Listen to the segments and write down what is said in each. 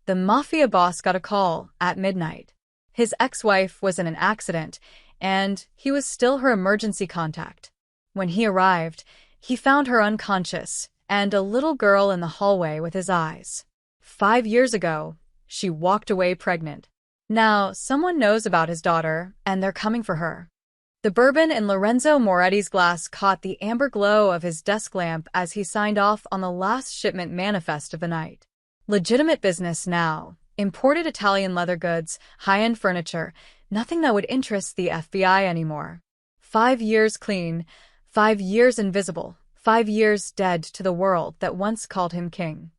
The Mafia boss got a call at midnight. His ex-wife was in an accident, and he was still her emergency contact. When he arrived, he found her unconscious and a little girl in the hallway with his eyes. 5 years ago, she walked away pregnant. Now, someone knows about his daughter, and they're coming for her. The bourbon in Lorenzo Moretti's glass caught the amber glow of his desk lamp as he signed off on the last shipment manifest of the night. Legitimate business now. Imported Italian leather goods, high-end furniture, nothing that would interest the FBI anymore. 5 years clean, 5 years invisible, 5 years dead to the world that once called him king.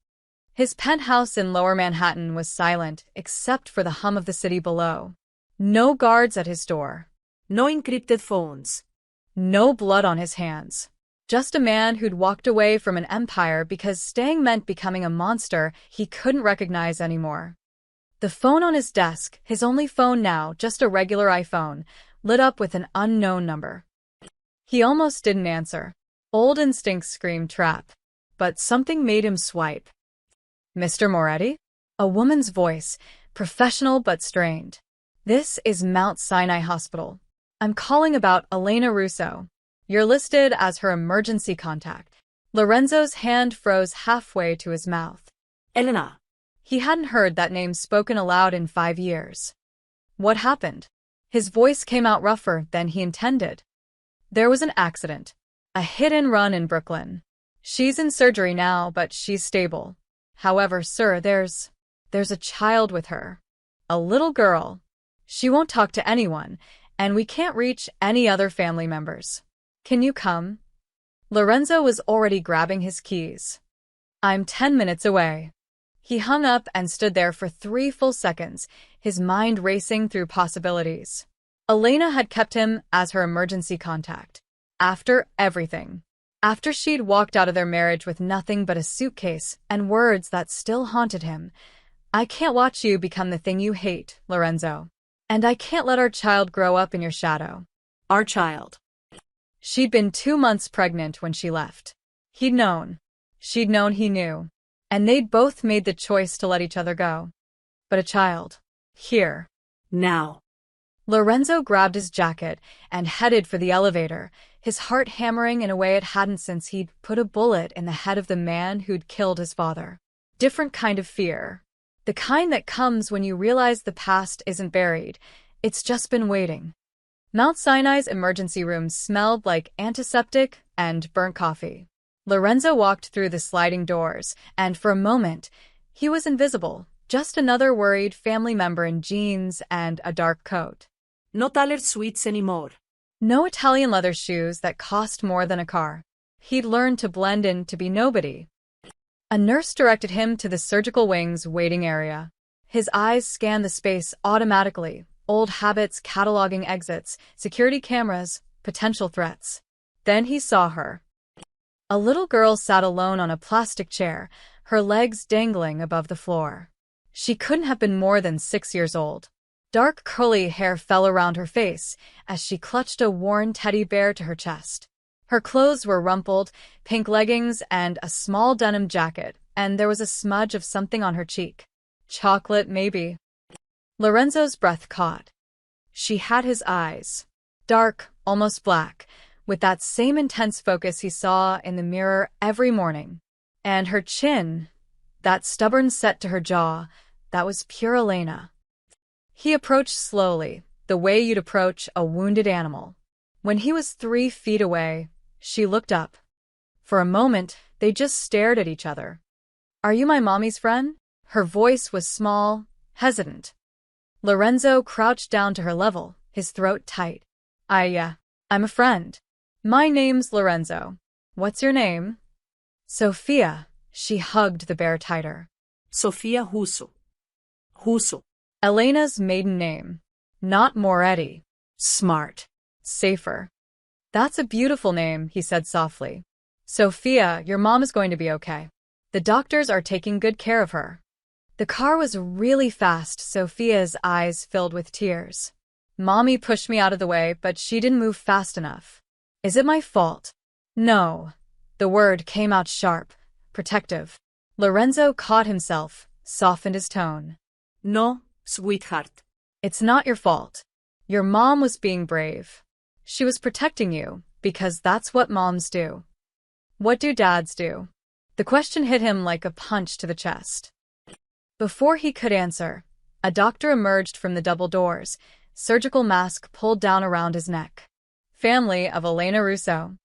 His penthouse in Lower Manhattan was silent except for the hum of the city below. No guards at his door. No encrypted phones. No blood on his hands. Just a man who'd walked away from an empire because staying meant becoming a monster he couldn't recognize anymore. The phone on his desk, his only phone now, just a regular iPhone, lit up with an unknown number. He almost didn't answer. Old instincts screamed trap. But something made him swipe. Mr. Moretti? A woman's voice, professional but strained. This is Mount Sinai Hospital. I'm calling about Elena Russo. You're listed as her emergency contact. Lorenzo's hand froze halfway to his mouth. Elena. He hadn't heard that name spoken aloud in 5 years. What happened? His voice came out rougher than he intended. There was an accident. A hit-and-run in Brooklyn. She's in surgery now, but she's stable. However, sir, there's a child with her. A little girl. She won't talk to anyone, and we can't reach any other family members. Can you come? Lorenzo was already grabbing his keys. I'm 10 minutes away. He hung up and stood there for 3 full seconds, his mind racing through possibilities. Elena had kept him as her emergency contact. After everything. After she'd walked out of their marriage with nothing but a suitcase and words that still haunted him. I can't watch you become the thing you hate, Lorenzo. And I can't let our child grow up in your shadow. Our child. She'd been 2 months pregnant when she left. He'd known. She'd known he knew. And they'd both made the choice to let each other go. But a child. Here. Now. Lorenzo grabbed his jacket and headed for the elevator, his heart hammering in a way it hadn't since he'd put a bullet in the head of the man who'd killed his father. Different kind of fear. The kind that comes when you realize the past isn't buried, it's just been waiting. Mount Sinai's emergency room smelled like antiseptic and burnt coffee. Lorenzo walked through the sliding doors, and for a moment, he was invisible, just another worried family member in jeans and a dark coat. No tailored suites anymore. No Italian leather shoes that cost more than a car. He'd learned to blend in to be nobody. A nurse directed him to the surgical wing's waiting area. His eyes scanned the space automatically, old habits cataloging exits, security cameras, potential threats. Then he saw her. A little girl sat alone on a plastic chair, her legs dangling above the floor. She couldn't have been more than 6 years old. Dark curly hair fell around her face as she clutched a worn teddy bear to her chest. Her clothes were rumpled, pink leggings and a small denim jacket, and there was a smudge of something on her cheek. Chocolate, maybe. Lorenzo's breath caught. She had his eyes. Dark, almost black, with that same intense focus he saw in the mirror every morning. And her chin, that stubborn set to her jaw, that was pure Elena. He approached slowly, the way you'd approach a wounded animal. When he was 3 feet away, she looked up. For a moment, they just stared at each other. Are you my mommy's friend? Her voice was small, hesitant. Lorenzo crouched down to her level, his throat tight. I'm a friend. My name's Lorenzo. What's your name? Sophia. She hugged the bear tighter. Sofia Russo. Russo. Elena's maiden name. Not Moretti. Smart. Safer. That's a beautiful name, he said softly. Sophia, your mom is going to be okay. The doctors are taking good care of her. The car was really fast, Sophia's eyes filled with tears. Mommy pushed me out of the way, but she didn't move fast enough. Is it my fault? No. The word came out sharp, protective. Lorenzo caught himself, softened his tone. No, sweetheart. It's not your fault. Your mom was being brave. She was protecting you, because that's what moms do. What do dads do? The question hit him like a punch to the chest. Before he could answer, a doctor emerged from the double doors, surgical mask pulled down around his neck. Family of Elena Russo.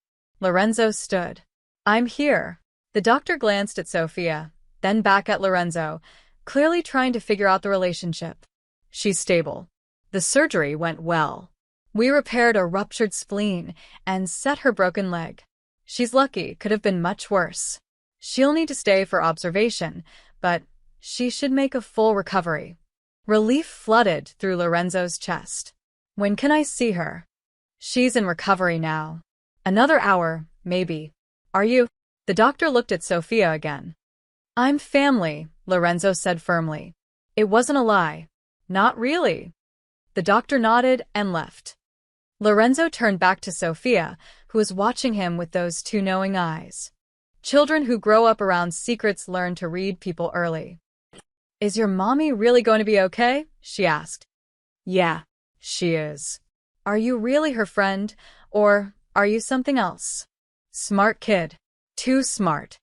Lorenzo stood. I'm here. The doctor glanced at Sofia, then back at Lorenzo, clearly trying to figure out the relationship. She's stable. The surgery went well. We repaired a ruptured spleen and set her broken leg. She's lucky, could have been much worse. She'll need to stay for observation, but she should make a full recovery. Relief flooded through Lorenzo's chest. When can I see her? She's in recovery now. Another hour, maybe. Are you? The doctor looked at Sofia again. I'm family, Lorenzo said firmly. It wasn't a lie. Not really. The doctor nodded and left. Lorenzo turned back to Sofia, who was watching him with those two knowing eyes. Children who grow up around secrets learn to read people early. Is your mommy really going to be okay? She asked. Yeah, she is. Are you really her friend, or are you something else? Smart kid. Too smart.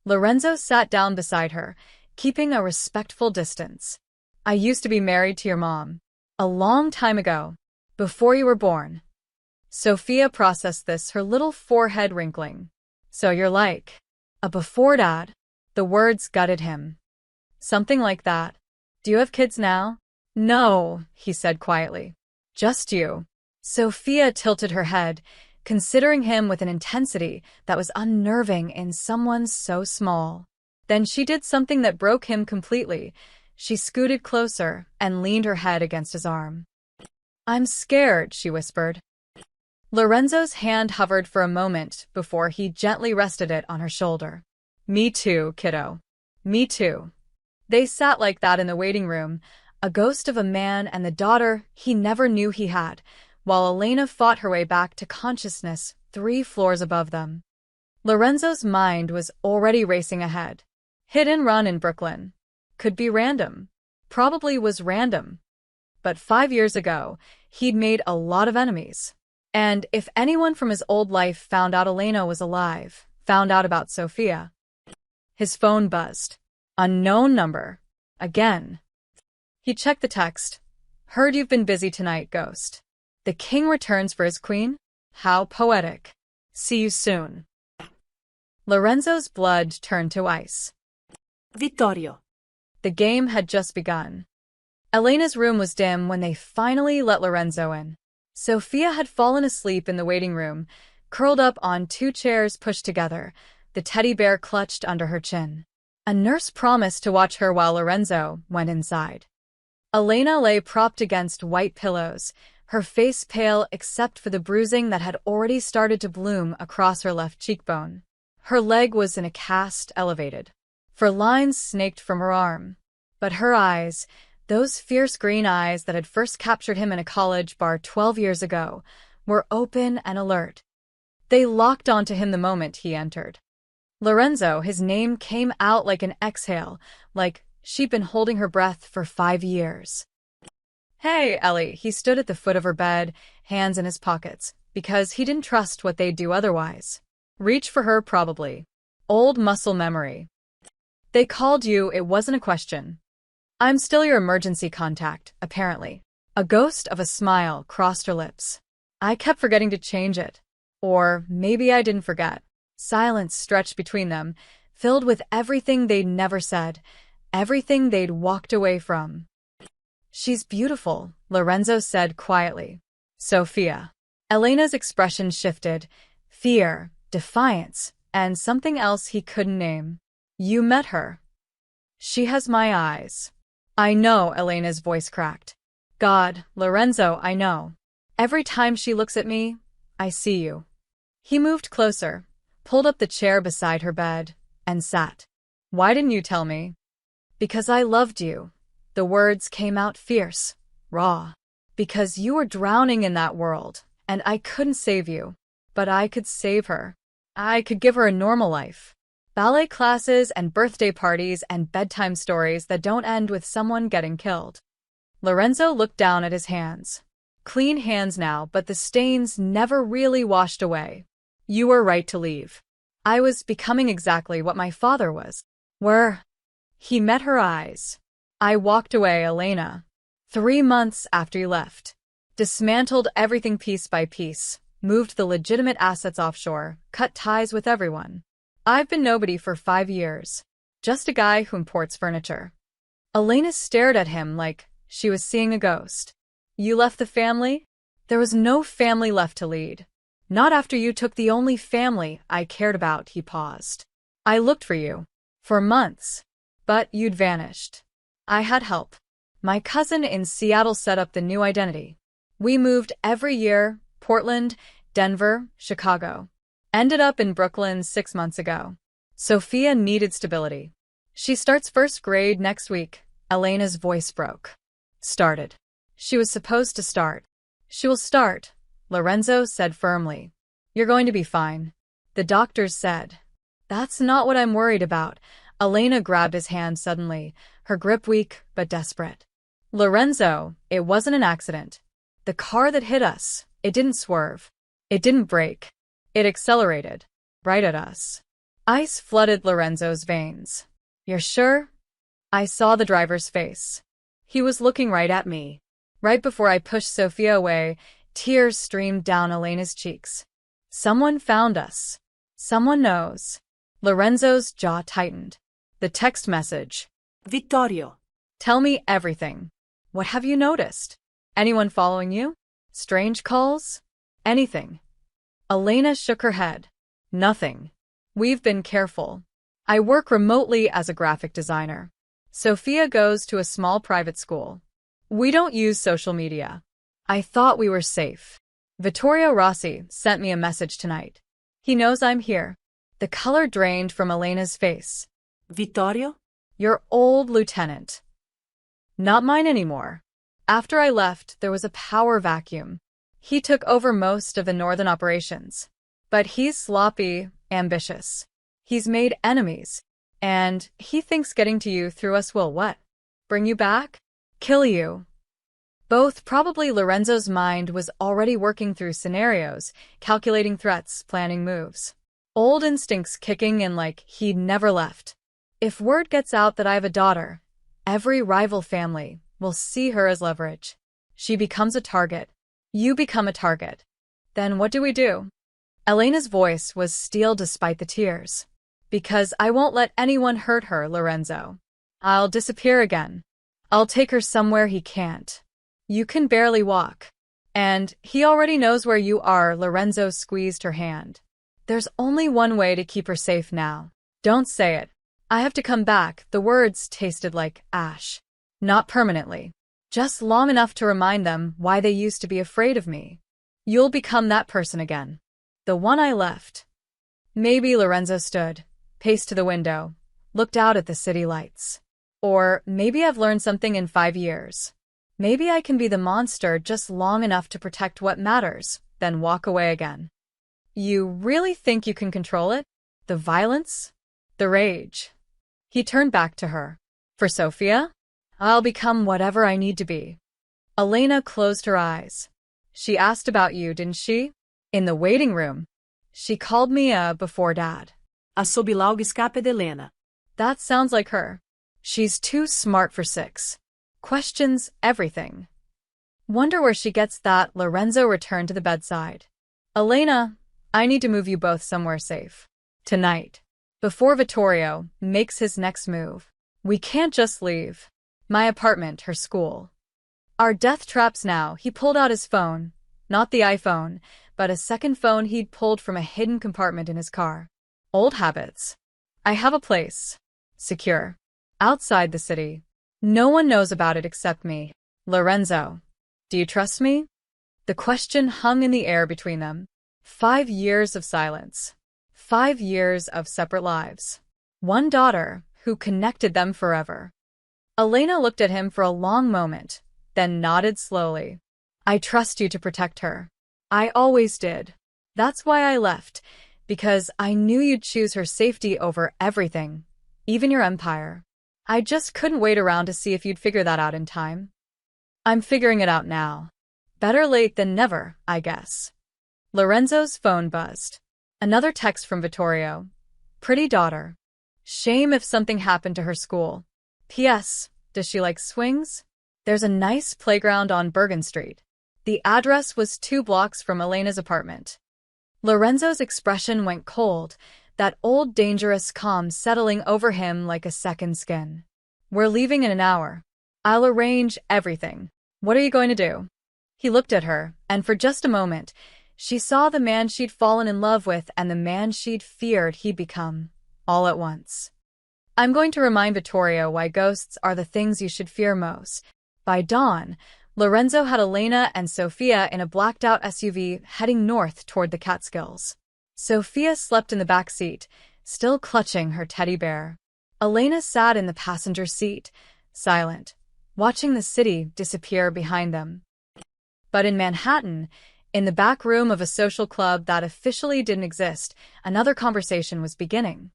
Lorenzo sat down beside her, keeping a respectful distance. I used to be married to your mom. A long time ago. Before you were born. Sofia processed this, her little forehead wrinkling. So you're like a before dad? The words gutted him. Something like that. Do you have kids now? No, he said quietly. Just you. Sofia tilted her head, considering him with an intensity that was unnerving in someone so small. Then she did something that broke him completely. She scooted closer and leaned her head against his arm. I'm scared, she whispered. Lorenzo's hand hovered for a moment before he gently rested it on her shoulder. Me too, kiddo. Me too. They sat like that in the waiting room, a ghost of a man and the daughter he never knew he had, while Elena fought her way back to consciousness 3 floors above them. Lorenzo's mind was already racing ahead. Hit and run in Brooklyn. Could be random. Probably was random. But 5 years ago, he'd made a lot of enemies. And if anyone from his old life found out Elena was alive, found out about Sofia. His phone buzzed. Unknown number. Again. He checked the text. Heard you've been busy tonight, ghost. The king returns for his queen? How poetic. See you soon. Lorenzo's blood turned to ice. Vittorio. The game had just begun. Elena's room was dim when they finally let Lorenzo in. Sofia had fallen asleep in the waiting room, curled up on 2 chairs pushed together, the teddy bear clutched under her chin. A nurse promised to watch her while Lorenzo went inside. Elena lay propped against white pillows, her face pale except for the bruising that had already started to bloom across her left cheekbone. Her leg was in a cast elevated, for lines snaked from her arm. But her eyes, those fierce green eyes that had first captured him in a college bar 12 years ago, were open and alert. They locked onto him the moment he entered. Lorenzo, his name came out like an exhale, like she'd been holding her breath for 5 years. Hey, Ellie, he stood at the foot of her bed, hands in his pockets, because he didn't trust what they'd do otherwise. Reach for her, probably. Old muscle memory. They called you, it wasn't a question. I'm still your emergency contact, apparently. A ghost of a smile crossed her lips. I kept forgetting to change it. Or maybe I didn't forget. Silence stretched between them, filled with everything they'd never said, everything they'd walked away from. She's beautiful, Lorenzo said quietly. Sofia. Elena's expression shifted. Fear, defiance, and something else he couldn't name. You met her. She has my eyes. I know, Elena's voice cracked. God, Lorenzo, I know. Every time she looks at me, I see you. He moved closer, pulled up the chair beside her bed, and sat. Why didn't you tell me? Because I loved you. The words came out fierce, raw. Because you were drowning in that world, and I couldn't save you. But I could save her. I could give her a normal life. Ballet classes and birthday parties and bedtime stories that don't end with someone getting killed. Lorenzo looked down at his hands. Clean hands now, but the stains never really washed away. You were right to leave. I was becoming exactly what my father was. He met her eyes. I walked away, Elena. 3 months after you left. Dismantled everything piece by piece, moved the legitimate assets offshore, cut ties with everyone. I've been nobody for 5 years. Just a guy who imports furniture. Elena stared at him like she was seeing a ghost. You left the family? There was no family left to lead. Not after you took the only family I cared about, he paused. I looked for you. For months. But you'd vanished. I had help. My cousin in Seattle set up the new identity. We moved every year, Portland, Denver, Chicago. Ended up in Brooklyn 6 months ago. Sophia needed stability. She starts first grade next week. Elena's voice broke. Started. She was supposed to start. She will start, Lorenzo said firmly. You're going to be fine. The doctors said. That's not what I'm worried about. Elena grabbed his hand suddenly, her grip weak but desperate. Lorenzo, it wasn't an accident. The car that hit us, it didn't swerve. It didn't brake. It accelerated. Right at us. Ice flooded Lorenzo's veins. You're sure? I saw the driver's face. He was looking right at me. Right before I pushed Sophia away, tears streamed down Elena's cheeks. Someone found us. Someone knows. Lorenzo's jaw tightened. The text message. Vittorio. Tell me everything. What have you noticed? Anyone following you? Strange calls? Anything? Elena shook her head. Nothing. We've been careful. I work remotely as a graphic designer. Sophia goes to a small private school. We don't use social media. I thought we were safe. Vittorio Rossi sent me a message tonight. He knows I'm here. The color drained from Elena's face. Vittorio? Your old lieutenant. Not mine anymore. After I left, there was a power vacuum. He took over most of the northern operations. But he's sloppy, ambitious. He's made enemies. And he thinks getting to you through us will what? Bring you back? Kill you. Both probably. Lorenzo's mind was already working through scenarios, calculating threats, planning moves. Old instincts kicking in like he'd never left. If word gets out that I have a daughter, every rival family will see her as leverage. She becomes a target. You become a target. Then what do we do? Elena's voice was steel despite the tears. Because I won't let anyone hurt her, Lorenzo. I'll disappear again. I'll take her somewhere he can't. You can barely walk. And he already knows where you are. Lorenzo squeezed her hand. There's only one way to keep her safe now. Don't say it. I have to come back. The words tasted like ash. Not permanently. Just long enough to remind them why they used to be afraid of me. You'll become that person again. The one I left. Maybe. Lorenzo stood, paced to the window, looked out at the city lights. Or maybe I've learned something in 5 years. Maybe I can be the monster just long enough to protect what matters, then walk away again. You really think you can control it? The violence? The rage? He turned back to her. For Sophia? I'll become whatever I need to be. Elena closed her eyes. She asked about you, didn't she? In the waiting room. She called me before Dad. Assobi logo escape de Helena. That sounds like her. She's too smart for 6. Questions everything. Wonder where she gets that. Lorenzo returned to the bedside. Elena, I need to move you both somewhere safe. Tonight. Before Vittorio makes his next move. We can't just leave. My apartment, her school. Our death traps now. He pulled out his phone. Not the iPhone, but a second phone he'd pulled from a hidden compartment in his car. Old habits. I have a place. Secure. Outside the city. No one knows about it except me. Lorenzo. Do you trust me? The question hung in the air between them. 5 years of silence. 5 years of separate lives. One daughter who connected them forever. Elena looked at him for a long moment, then nodded slowly. I trust you to protect her. I always did. That's why I left. Because I knew you'd choose her safety over everything, even your empire. I just couldn't wait around to see if you'd figure that out in time. I'm figuring it out now. Better late than never, I guess. Lorenzo's phone buzzed. Another text from Vittorio. Pretty daughter. Shame if something happened to her school. P.S. Does she like swings? There's a nice playground on Bergen Street. The address was 2 blocks from Elena's apartment. Lorenzo's expression went cold, that old dangerous calm settling over him like a second skin. We're leaving in an hour. I'll arrange everything. What are you going to do? He looked at her, and for just a moment, she saw the man she'd fallen in love with and the man she'd feared he'd become, all at once. I'm going to remind Vittorio why ghosts are the things you should fear most. By dawn, Lorenzo had Elena and Sofia in a blacked-out SUV heading north toward the Catskills. Sofia slept in the back seat, still clutching her teddy bear. Elena sat in the passenger seat, silent, watching the city disappear behind them. But in Manhattan, in the back room of a social club that officially didn't exist, another conversation was beginning.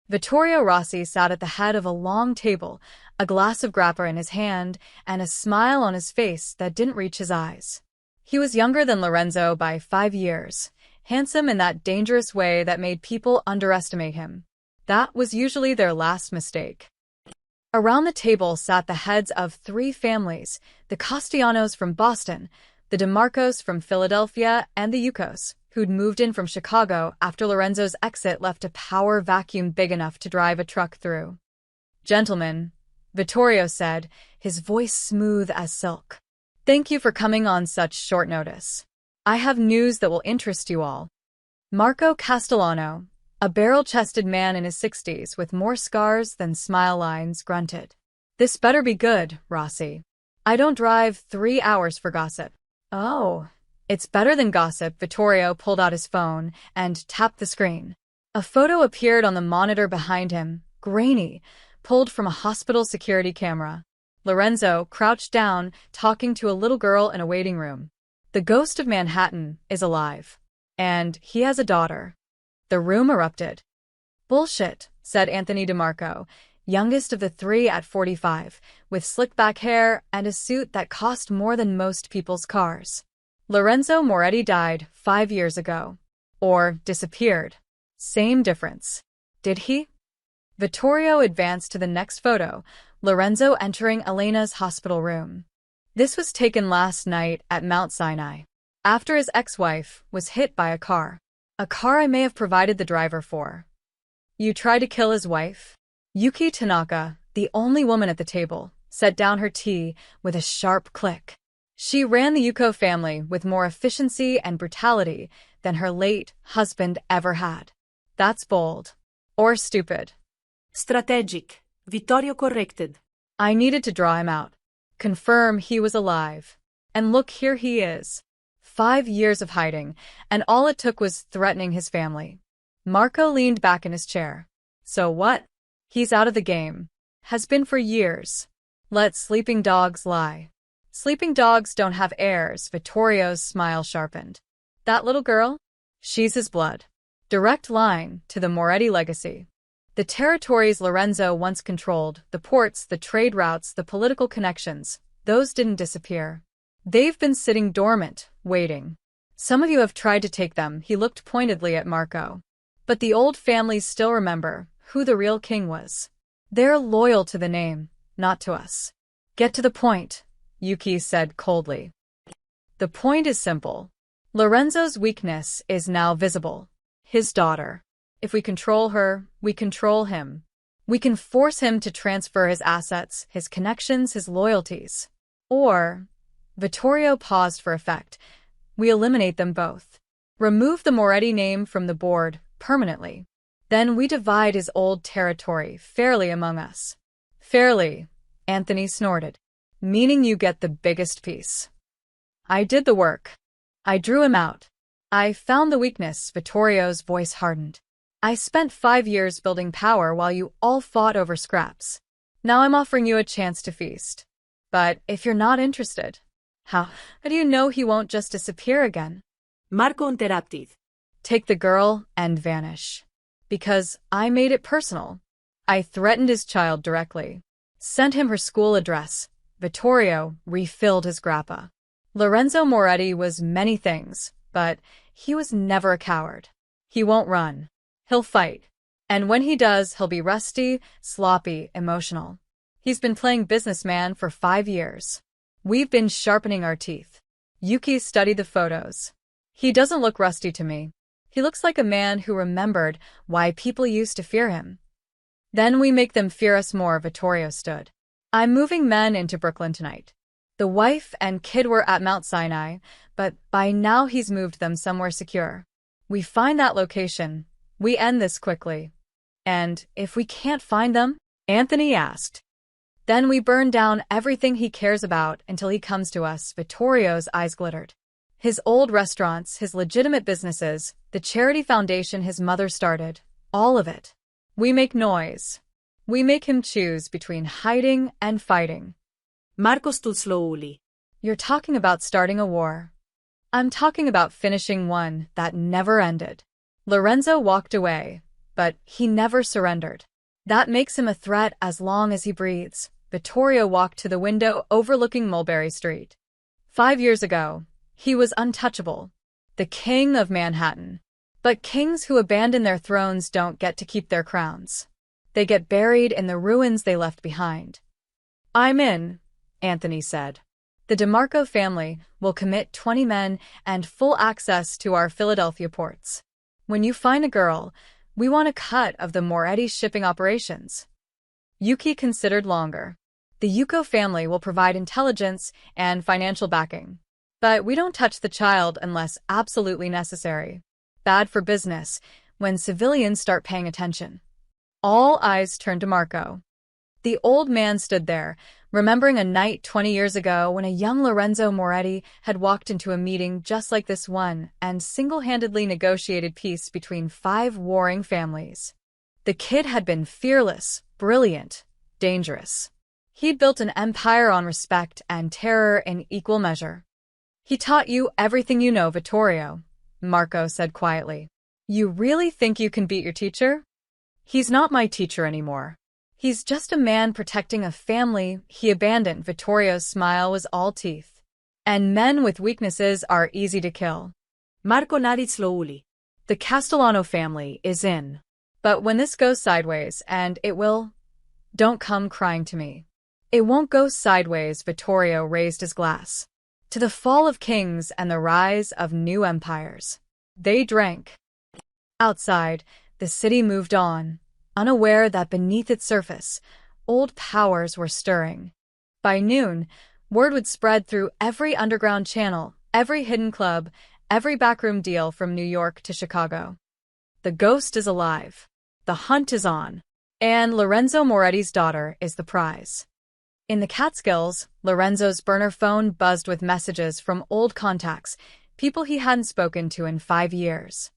Vittorio Rossi sat at the head of a long table, a glass of grappa in his hand, and a smile on his face that didn't reach his eyes. He was younger than Lorenzo by 5 years, handsome in that dangerous way that made people underestimate him. That was usually their last mistake. Around the table sat the heads of 3 families, the Castellanos from Boston, the DeMarcos from Philadelphia, and the Yukos, who'd moved in from Chicago after Lorenzo's exit left a power vacuum big enough to drive a truck through. Gentlemen, Vittorio said, his voice smooth as silk. Thank you for coming on such short notice. I have news that will interest you all. Marco Castellano, a barrel-chested man in his 60s with more scars than smile lines, grunted. This better be good, Rossi. I don't drive 3 hours for gossip. Oh, it's better than gossip. Vittorio pulled out his phone and tapped the screen. A photo appeared on the monitor behind him, grainy, pulled from a hospital security camera. Lorenzo crouched down, talking to a little girl in a waiting room. The ghost of Manhattan is alive. And he has a daughter. The room erupted. Bullshit, said Anthony DeMarco, youngest of the 3 at 45, with slick-back hair and a suit that cost more than most people's cars. Lorenzo Moretti died 5 years ago. Or disappeared. Same difference. Did he? Vittorio advanced to the next photo, Lorenzo entering Elena's hospital room. This was taken last night at Mount Sinai, after his ex-wife was hit by a car I may have provided the driver for. You tried to kill his wife? Yuki Tanaka, the only woman at the table, set down her tea with a sharp click. She ran the Yuko family with more efficiency and brutality than her late husband ever had. That's bold. Or stupid. Strategic. Vittorio corrected. I needed to draw him out. Confirm he was alive. And look, here he is. 5 years of hiding, and all it took was threatening his family. Marco leaned back in his chair. So what? He's out of the game. Has been for years. Let sleeping dogs lie. Sleeping dogs don't have heirs. Vittorio's smile sharpened. That little girl? She's his blood. Direct line to the Moretti legacy. The territories Lorenzo once controlled, the ports, the trade routes, the political connections, those didn't disappear. They've been sitting dormant, waiting. Some of you have tried to take them. He looked pointedly at Marco. But the old families still remember who the real king was. They're loyal to the name, not to us. Get to the point, Yuki said coldly. The point is simple. Lorenzo's weakness is now visible. His daughter. If we control her, we control him. We can force him to transfer his assets, his connections, his loyalties. Or, Vittorio paused for effect, we eliminate them both. Remove the Moretti name from the board, permanently. Then we divide his old territory fairly among us. Fairly, Anthony snorted. Meaning you get the biggest piece. I did the work. I drew him out. I found the weakness. Vittorio's voice hardened. I spent 5 years building power while you all fought over scraps. Now I'm offering you a chance to feast. But if you're not interested, how do you know he won't just disappear again? Marco interrupted. take the girl and vanish. Because I made it personal. I threatened his child directly. Sent him her school address. Vittorio refilled his grappa. Lorenzo Moretti was many things, but he was never a coward. He won't run. He'll fight. And when he does, he'll be rusty, sloppy, emotional. He's been playing businessman for 5 years. We've been sharpening our teeth. Yuki studied the photos. He doesn't look rusty to me. He looks like a man who remembered why people used to fear him. Then we make them fear us more, Vittorio stood. I'm moving men into Brooklyn tonight. The wife and kid were at Mount Sinai, but by now he's moved them somewhere secure. We find that location. We end this quickly. And if we can't find them, Anthony asked, then we burn down everything he cares about until he comes to us. Vittorio's eyes glittered. His old restaurants, his legitimate businesses, the charity foundation his mother started, all of it. We make noise. We make him choose between hiding and fighting. Marco stood slowly. You're talking about starting a war. I'm talking about finishing one that never ended. Lorenzo walked away, but he never surrendered. That makes him a threat as long as he breathes. Vittorio walked to the window overlooking Mulberry Street. 5 years ago, he was untouchable, the king of Manhattan. But kings who abandon their thrones don't get to keep their crowns. They get buried in the ruins they left behind. I'm in, Anthony said. The DeMarco family will commit 20 men and full access to our Philadelphia ports. When you find a girl, we want a cut of the Moretti shipping operations. Yuki considered longer. The Yuko family will provide intelligence and financial backing. But we don't touch the child unless absolutely necessary. Bad for business when civilians start paying attention. All eyes turned to Marco. The old man stood there, remembering a night 20 years ago when a young Lorenzo Moretti had walked into a meeting just like this one and single-handedly negotiated peace between 5 warring families. The kid had been fearless, brilliant, dangerous. He'd built an empire on respect and terror in equal measure. He taught you everything you know, Vittorio, Marco said quietly. You really think you can beat your teacher? He's not my teacher anymore. He's just a man protecting a family he abandoned. Vittorio's smile was all teeth. And men with weaknesses are easy to kill. Marco nodded slowly. The Castellano family is in. But when this goes sideways, and it will, don't come crying to me. It won't go sideways. Vittorio raised his glass. To the fall of kings and the rise of new empires. They drank. Outside, the city moved on, unaware that beneath its surface, old powers were stirring. By noon, word would spread through every underground channel, every hidden club, every backroom deal from New York to Chicago. The ghost is alive. The hunt is on. And Lorenzo Moretti's daughter is the prize. In the Catskills, Lorenzo's burner phone buzzed with messages from old contacts, people he hadn't spoken to in 5 years.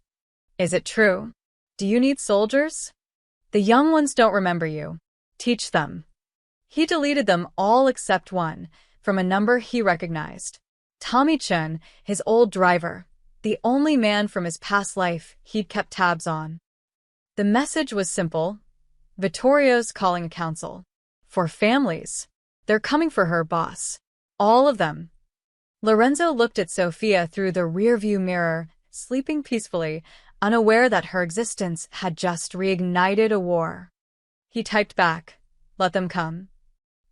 Is it true? Do you need soldiers? The young ones don't remember you. Teach them. He deleted them all except one, from a number he recognized. Tommy Chun, his old driver, the only man from his past life he'd kept tabs on. The message was simple. Vittorio's calling a council. For families. They're coming for her, boss. All of them. Lorenzo looked at Sophia through the rearview mirror, sleeping peacefully, unaware that her existence had just reignited a war. He typed back, let them come.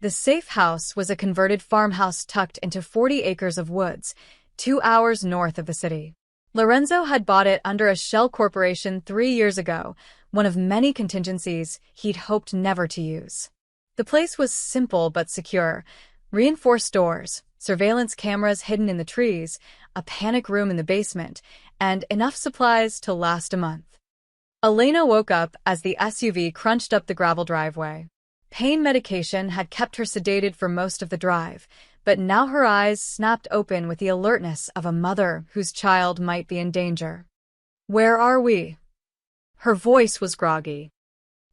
The safe house was a converted farmhouse tucked into 40 acres of woods, 2 hours north of the city. Lorenzo had bought it under a shell corporation 3 years ago, one of many contingencies he'd hoped never to use. The place was simple but secure. Reinforced doors, surveillance cameras hidden in the trees, a panic room in the basement, and enough supplies to last a month. Elena woke up as the SUV crunched up the gravel driveway. Pain medication had kept her sedated for most of the drive, but now her eyes snapped open with the alertness of a mother whose child might be in danger. Where are we? Her voice was groggy.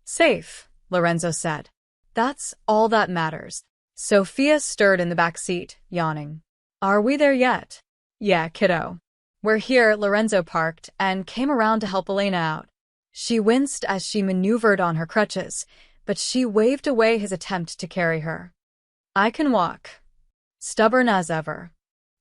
Safe, Lorenzo said. That's all that matters. Sophia stirred in the back seat, yawning. Are we there yet? Yeah, kiddo. We're here, Lorenzo parked and came around to help Elena out. She winced as she maneuvered on her crutches, but she waved away his attempt to carry her. I can walk. Stubborn as ever.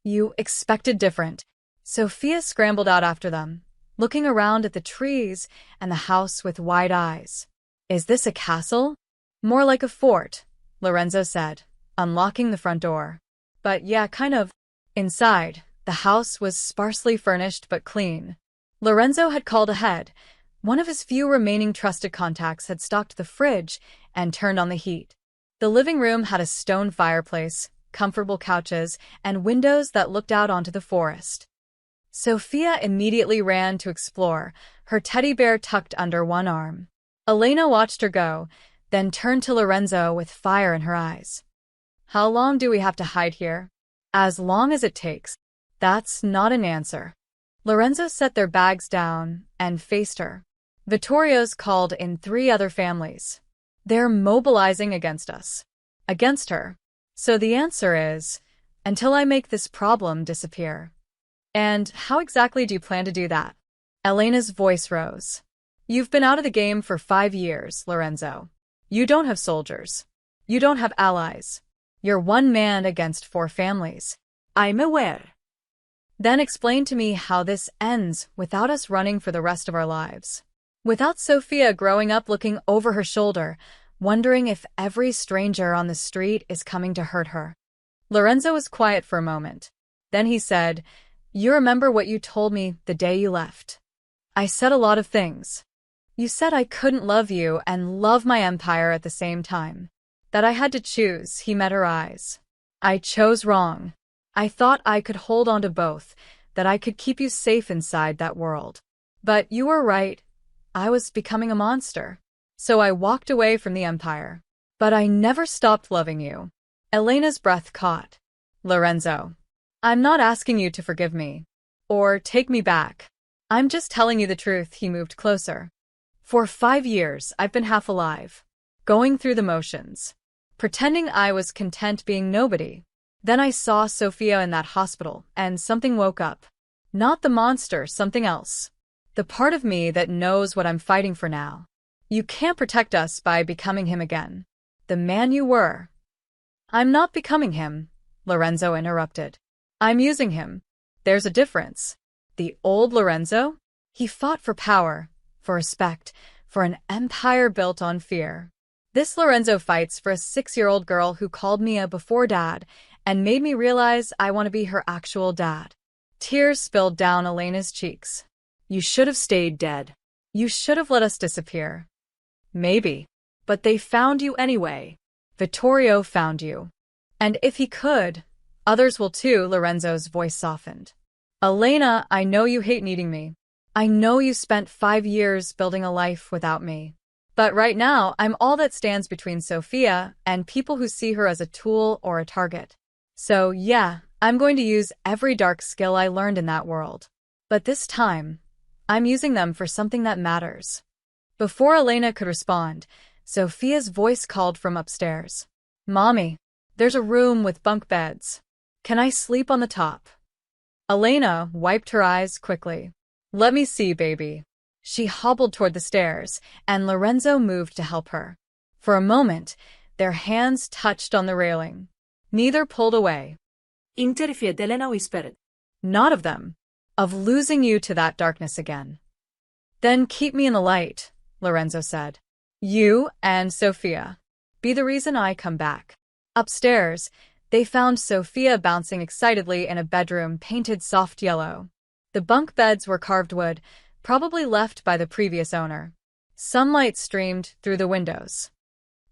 You expected different. Sophia scrambled out after them, looking around at the trees and the house with wide eyes. Is this a castle? More like a fort, Lorenzo said, unlocking the front door. But yeah, kind of. Inside, the house was sparsely furnished but clean. Lorenzo had called ahead. One of his few remaining trusted contacts had stocked the fridge and turned on the heat. The living room had a stone fireplace, comfortable couches, and windows that looked out onto the forest. Sophia immediately ran to explore, her teddy bear tucked under one arm. Elena watched her go, then turned to Lorenzo with fire in her eyes. How long do we have to hide here? As long as it takes. That's not an answer. Lorenzo set their bags down and faced her. Vittorio's called in 3 other families. They're mobilizing against us. Against her. So the answer is, until I make this problem disappear. And how exactly do you plan to do that? Elena's voice rose. You've been out of the game for 5 years, Lorenzo. You don't have soldiers. You don't have allies. You're one man against 4 families. I'm aware. Then explain to me how this ends without us running for the rest of our lives. Without Sophia growing up looking over her shoulder, wondering if every stranger on the street is coming to hurt her. Lorenzo was quiet for a moment. Then he said, You remember what you told me the day you left? I said a lot of things. You said I couldn't love you and love my empire at the same time. That I had to choose. He met her eyes. I chose wrong. I thought I could hold on to both, that I could keep you safe inside that world. But you were right. I was becoming a monster. So I walked away from the empire. But I never stopped loving you. Elena's breath caught. Lorenzo, I'm not asking you to forgive me. Or take me back. I'm just telling you the truth. He moved closer. For 5 years, I've been half alive. Going through the motions. Pretending I was content being nobody. Then I saw Sophia in that hospital, and something woke up. Not the monster, something else. The part of me that knows what I'm fighting for now. You can't protect us by becoming him again. The man you were. I'm not becoming him, Lorenzo interrupted. I'm using him. There's a difference. The old Lorenzo? He fought for power, for respect, for an empire built on fear. This Lorenzo fights for a 6-year-old girl who called me a before dad and made me realize I want to be her actual dad. Tears spilled down Elena's cheeks. You should have stayed dead. You should have let us disappear. Maybe. But they found you anyway. Vittorio found you. And if he could, others will too, Lorenzo's voice softened. Elena, I know you hate needing me. I know you spent 5 years building a life without me. But right now, I'm all that stands between Sophia and people who see her as a tool or a target. So yeah, I'm going to use every dark skill I learned in that world. But this time, I'm using them for something that matters. Before Elena could respond, Sophia's voice called from upstairs. Mommy, there's a room with bunk beds. Can I sleep on the top? Elena wiped her eyes quickly. Let me see, baby. She hobbled toward the stairs, and Lorenzo moved to help her. For a moment, their hands touched on the railing. Neither pulled away. Interfered, Elena whispered. Not of them. Of losing you to that darkness again. Then keep me in the light, Lorenzo said. You and Sophia. Be the reason I come back. Upstairs, they found Sophia bouncing excitedly in a bedroom painted soft yellow. The bunk beds were carved wood, probably left by the previous owner. Sunlight streamed through the windows.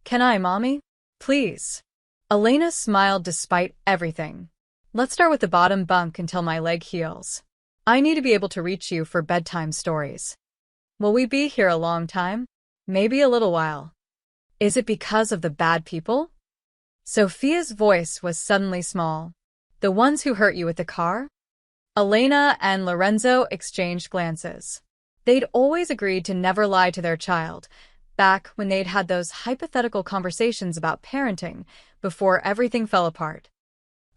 Can I, Mommy? Please. Elena smiled despite everything. Let's start with the bottom bunk until my leg heals. I need to be able to reach you for bedtime stories. Will we be here a long time? Maybe a little while. Is it because of the bad people? Sophia's voice was suddenly small. The ones who hurt you with the car? Elena and Lorenzo exchanged glances. They'd always agreed to never lie to their child, back when they'd had those hypothetical conversations about parenting before everything fell apart.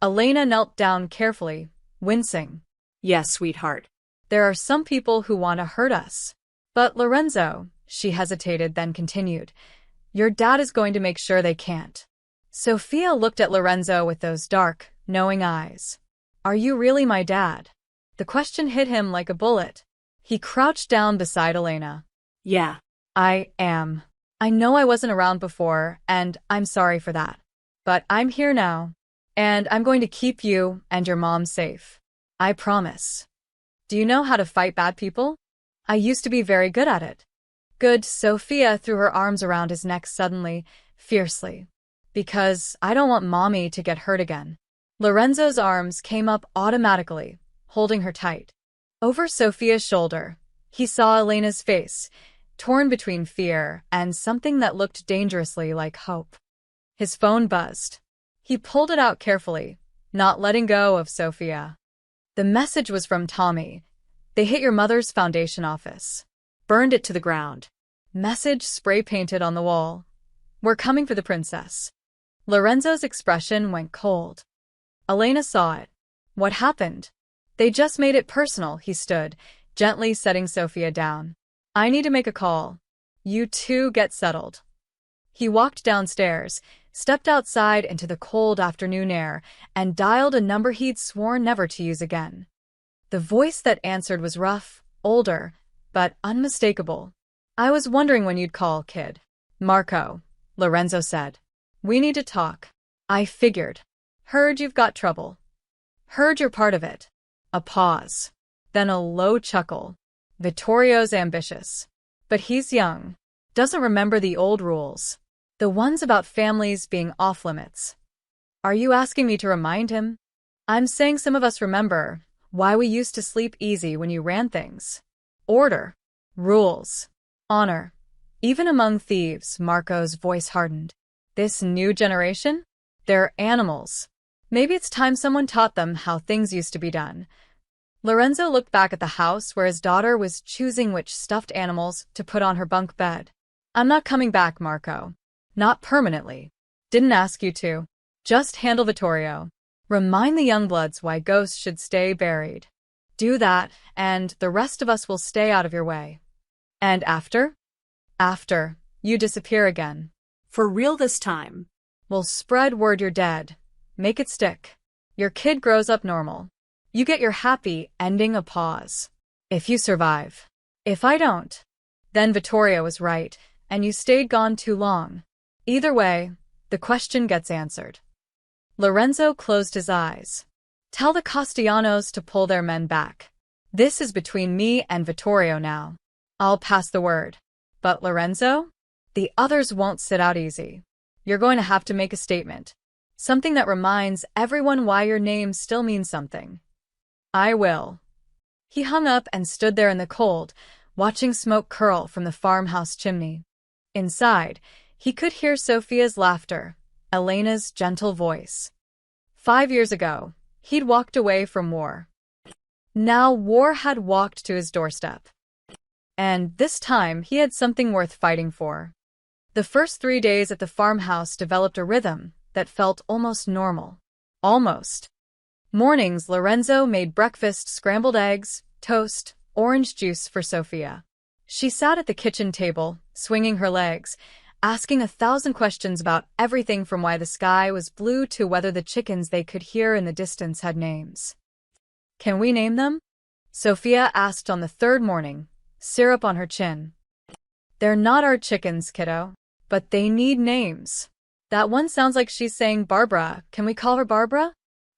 Elena knelt down carefully, wincing. Yes, sweetheart. There are some people who want to hurt us. But Lorenzo, she hesitated, then continued, your dad is going to make sure they can't. Sophia looked at Lorenzo with those dark, knowing eyes. Are you really my dad? The question hit him like a bullet. He crouched down beside Elena. Yeah. I am. I know I wasn't around before, and I'm sorry for that. But I'm here now, and I'm going to keep you and your mom safe. I promise. Do you know how to fight bad people? I used to be very good at it. Good. Sophia threw her arms around his neck suddenly, fiercely. Because I don't want mommy to get hurt again. Lorenzo's arms came up automatically, holding her tight. Over Sophia's shoulder, he saw Elena's face, torn between fear and something that looked dangerously like hope. His phone buzzed. He pulled it out carefully, not letting go of Sophia. The message was from Tommy. They hit your mother's foundation office. Burned it to the ground. Message spray-painted on the wall. We're coming for the princess. Lorenzo's expression went cold. Elena saw it. What happened? They just made it personal. He stood, gently setting Sophia down. I need to make a call. You two get settled. He walked downstairs, stepped outside into the cold afternoon air, and dialed a number he'd sworn never to use again. The voice that answered was rough, older, but unmistakable. I was wondering when you'd call, kid. Marco, Lorenzo said. We need to talk. I figured. Heard you've got trouble. Heard you're part of it. A pause. Then a low chuckle. Vittorio's ambitious. But he's young. Doesn't remember the old rules. The ones about families being off-limits. Are you asking me to remind him? I'm saying some of us remember why we used to sleep easy when you ran things. Order. Rules. Honor. Even among thieves, Marco's voice hardened. This new generation? They're animals. Maybe it's time someone taught them how things used to be done. Lorenzo looked back at the house where his daughter was choosing which stuffed animals to put on her bunk bed. I'm not coming back, Marco. Not permanently. Didn't ask you to. Just handle Vittorio. Remind the youngbloods why ghosts should stay buried. Do that, and the rest of us will stay out of your way. And after? After, you disappear again. For real this time. We'll spread word you're dead. Make it stick. Your kid grows up normal. You get your happy ending, a pause. If you survive. If I don't. Then Vittorio was right, and you stayed gone too long. Either way, the question gets answered. Lorenzo closed his eyes. Tell the Castellanos to pull their men back. This is between me and Vittorio now. I'll pass the word. But Lorenzo? The others won't sit out easy. You're going to have to make a statement. Something that reminds everyone why your name still means something. I will. He hung up and stood there in the cold, watching smoke curl from the farmhouse chimney. Inside, he could hear Sophia's laughter, Elena's gentle voice. 5 years ago, he'd walked away from war. Now war had walked to his doorstep. And this time he had something worth fighting for. The first 3 days at the farmhouse developed a rhythm that felt almost normal. Almost. Mornings, Lorenzo made breakfast: scrambled eggs, toast, orange juice for Sophia. She sat at the kitchen table, swinging her legs, asking 1,000 questions about everything from why the sky was blue to whether the chickens they could hear in the distance had names. Can we name them? Sophia asked on the third morning, syrup on her chin. They're not our chickens, kiddo, but they need names. That one sounds like she's saying Barbara. Can we call her Barbara?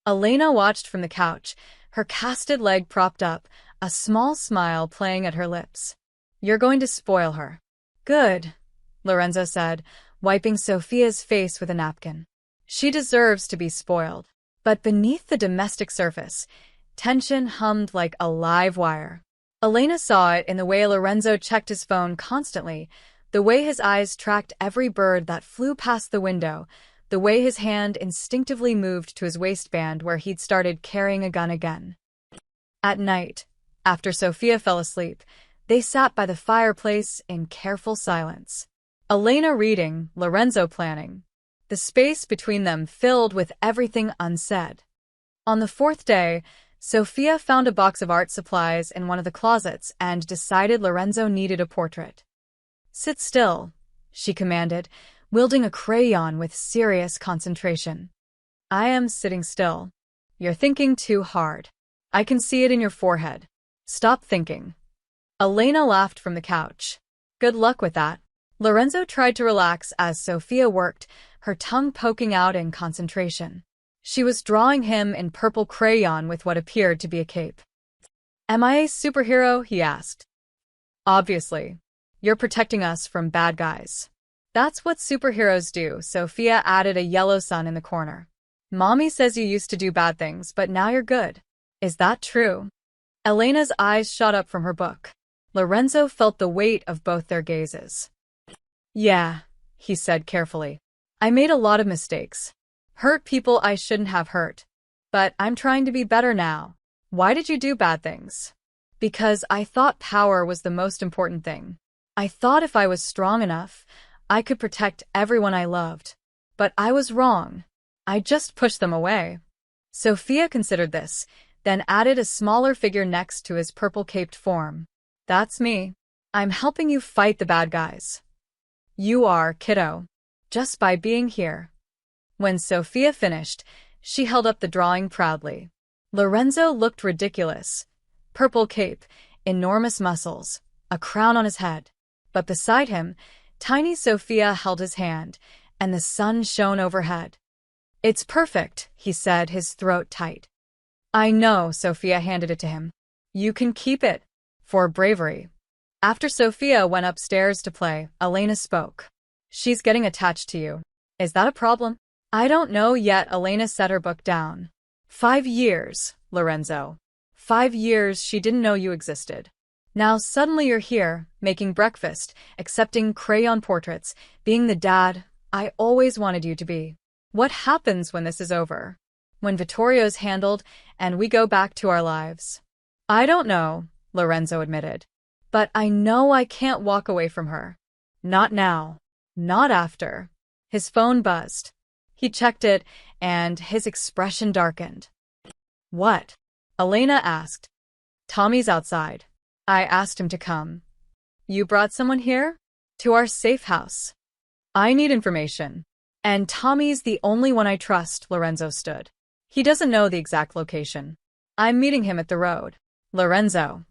Elena watched from the couch, her casted leg propped up, a small smile playing at her lips. You're going to spoil her. Good, Lorenzo said, wiping Sophia's face with a napkin. She deserves to be spoiled. But beneath the domestic surface, tension hummed like a live wire. Elena saw it in the way Lorenzo checked his phone constantly, the way his eyes tracked every bird that flew past the window, the way his hand instinctively moved to his waistband where he'd started carrying a gun again. At night, after Sophia fell asleep, they sat by the fireplace in careful silence. Elena reading, Lorenzo planning. The space between them filled with everything unsaid. On the fourth day, Sophia found a box of art supplies in one of the closets and decided Lorenzo needed a portrait. "Sit still," she commanded, wielding a crayon with serious concentration. "I am sitting still. You're thinking too hard. I can see it in your forehead. Stop thinking." Elena laughed from the couch. "Good luck with that." Lorenzo tried to relax as Sophia worked, her tongue poking out in concentration. She was drawing him in purple crayon with what appeared to be a cape. "Am I a superhero?" he asked. "Obviously. You're protecting us from bad guys." "That's what superheroes do," Sophia added a yellow sun in the corner. "Mommy says you used to do bad things, but now you're good. Is that true?" Elena's eyes shot up from her book. Lorenzo felt the weight of both their gazes. "Yeah," he said carefully. "I made a lot of mistakes. Hurt people I shouldn't have hurt. But I'm trying to be better now." "Why did you do bad things?" "Because I thought power was the most important thing. I thought if I was strong enough, I could protect everyone I loved. But I was wrong. I just pushed them away." Sophia considered this, then added a smaller figure next to his purple-caped form. "That's me. I'm helping you fight the bad guys." "You are, kiddo. Just by being here." When Sophia finished, she held up the drawing proudly. Lorenzo looked ridiculous. Purple cape, enormous muscles, a crown on his head. But beside him, tiny Sophia held his hand, and the sun shone overhead. "It's perfect," he said, his throat tight. "I know," Sophia handed it to him. "You can keep it. For bravery." After Sophia went upstairs to play, Elena spoke. "She's getting attached to you. Is that a problem?" "I don't know yet." Elena set her book down. 5 years, Lorenzo. 5 years she didn't know you existed. Now suddenly you're here, making breakfast, accepting crayon portraits, being the dad I always wanted you to be. What happens when this is over? When Vittorio's handled and we go back to our lives? "I don't know," Lorenzo admitted. "But I know I can't walk away from her. Not now. Not after." His phone buzzed. He checked it, and his expression darkened. "What?" Elena asked. "Tommy's outside. I asked him to come." "You brought someone here?" "To our safe house. I need information. And Tommy's the only one I trust." Lorenzo stood. "He doesn't know the exact location. I'm meeting him at the road." "Lorenzo.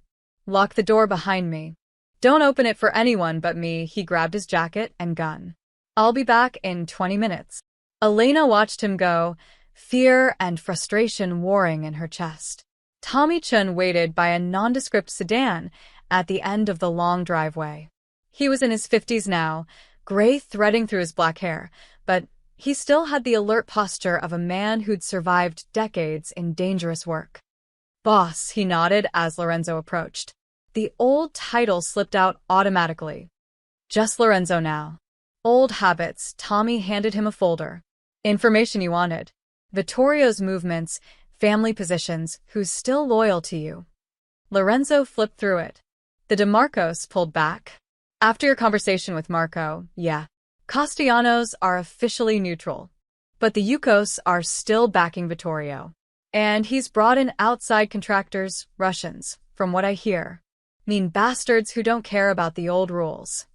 Lock the door behind me. Don't open it for anyone but me." He grabbed his jacket and gun. "I'll be back in 20 minutes. Elena watched him go, fear and frustration warring in her chest. Tommy Chun waited by a nondescript sedan at the end of the long driveway. He was in his 50s now, gray threading through his black hair, but he still had the alert posture of a man who'd survived decades in dangerous work. "Boss," he nodded as Lorenzo approached. The old title slipped out automatically. "Just Lorenzo now." Old habits. Tommy handed him a folder. "Information you wanted. Vittorio's movements, family positions, who's still loyal to you." Lorenzo flipped through it. "The DeMarcos pulled back. After your conversation with Marco, yeah. Castellanos are officially neutral. But the Yukos are still backing Vittorio. And he's brought in outside contractors, Russians, from what I hear. Mean bastards who don't care about the old rules."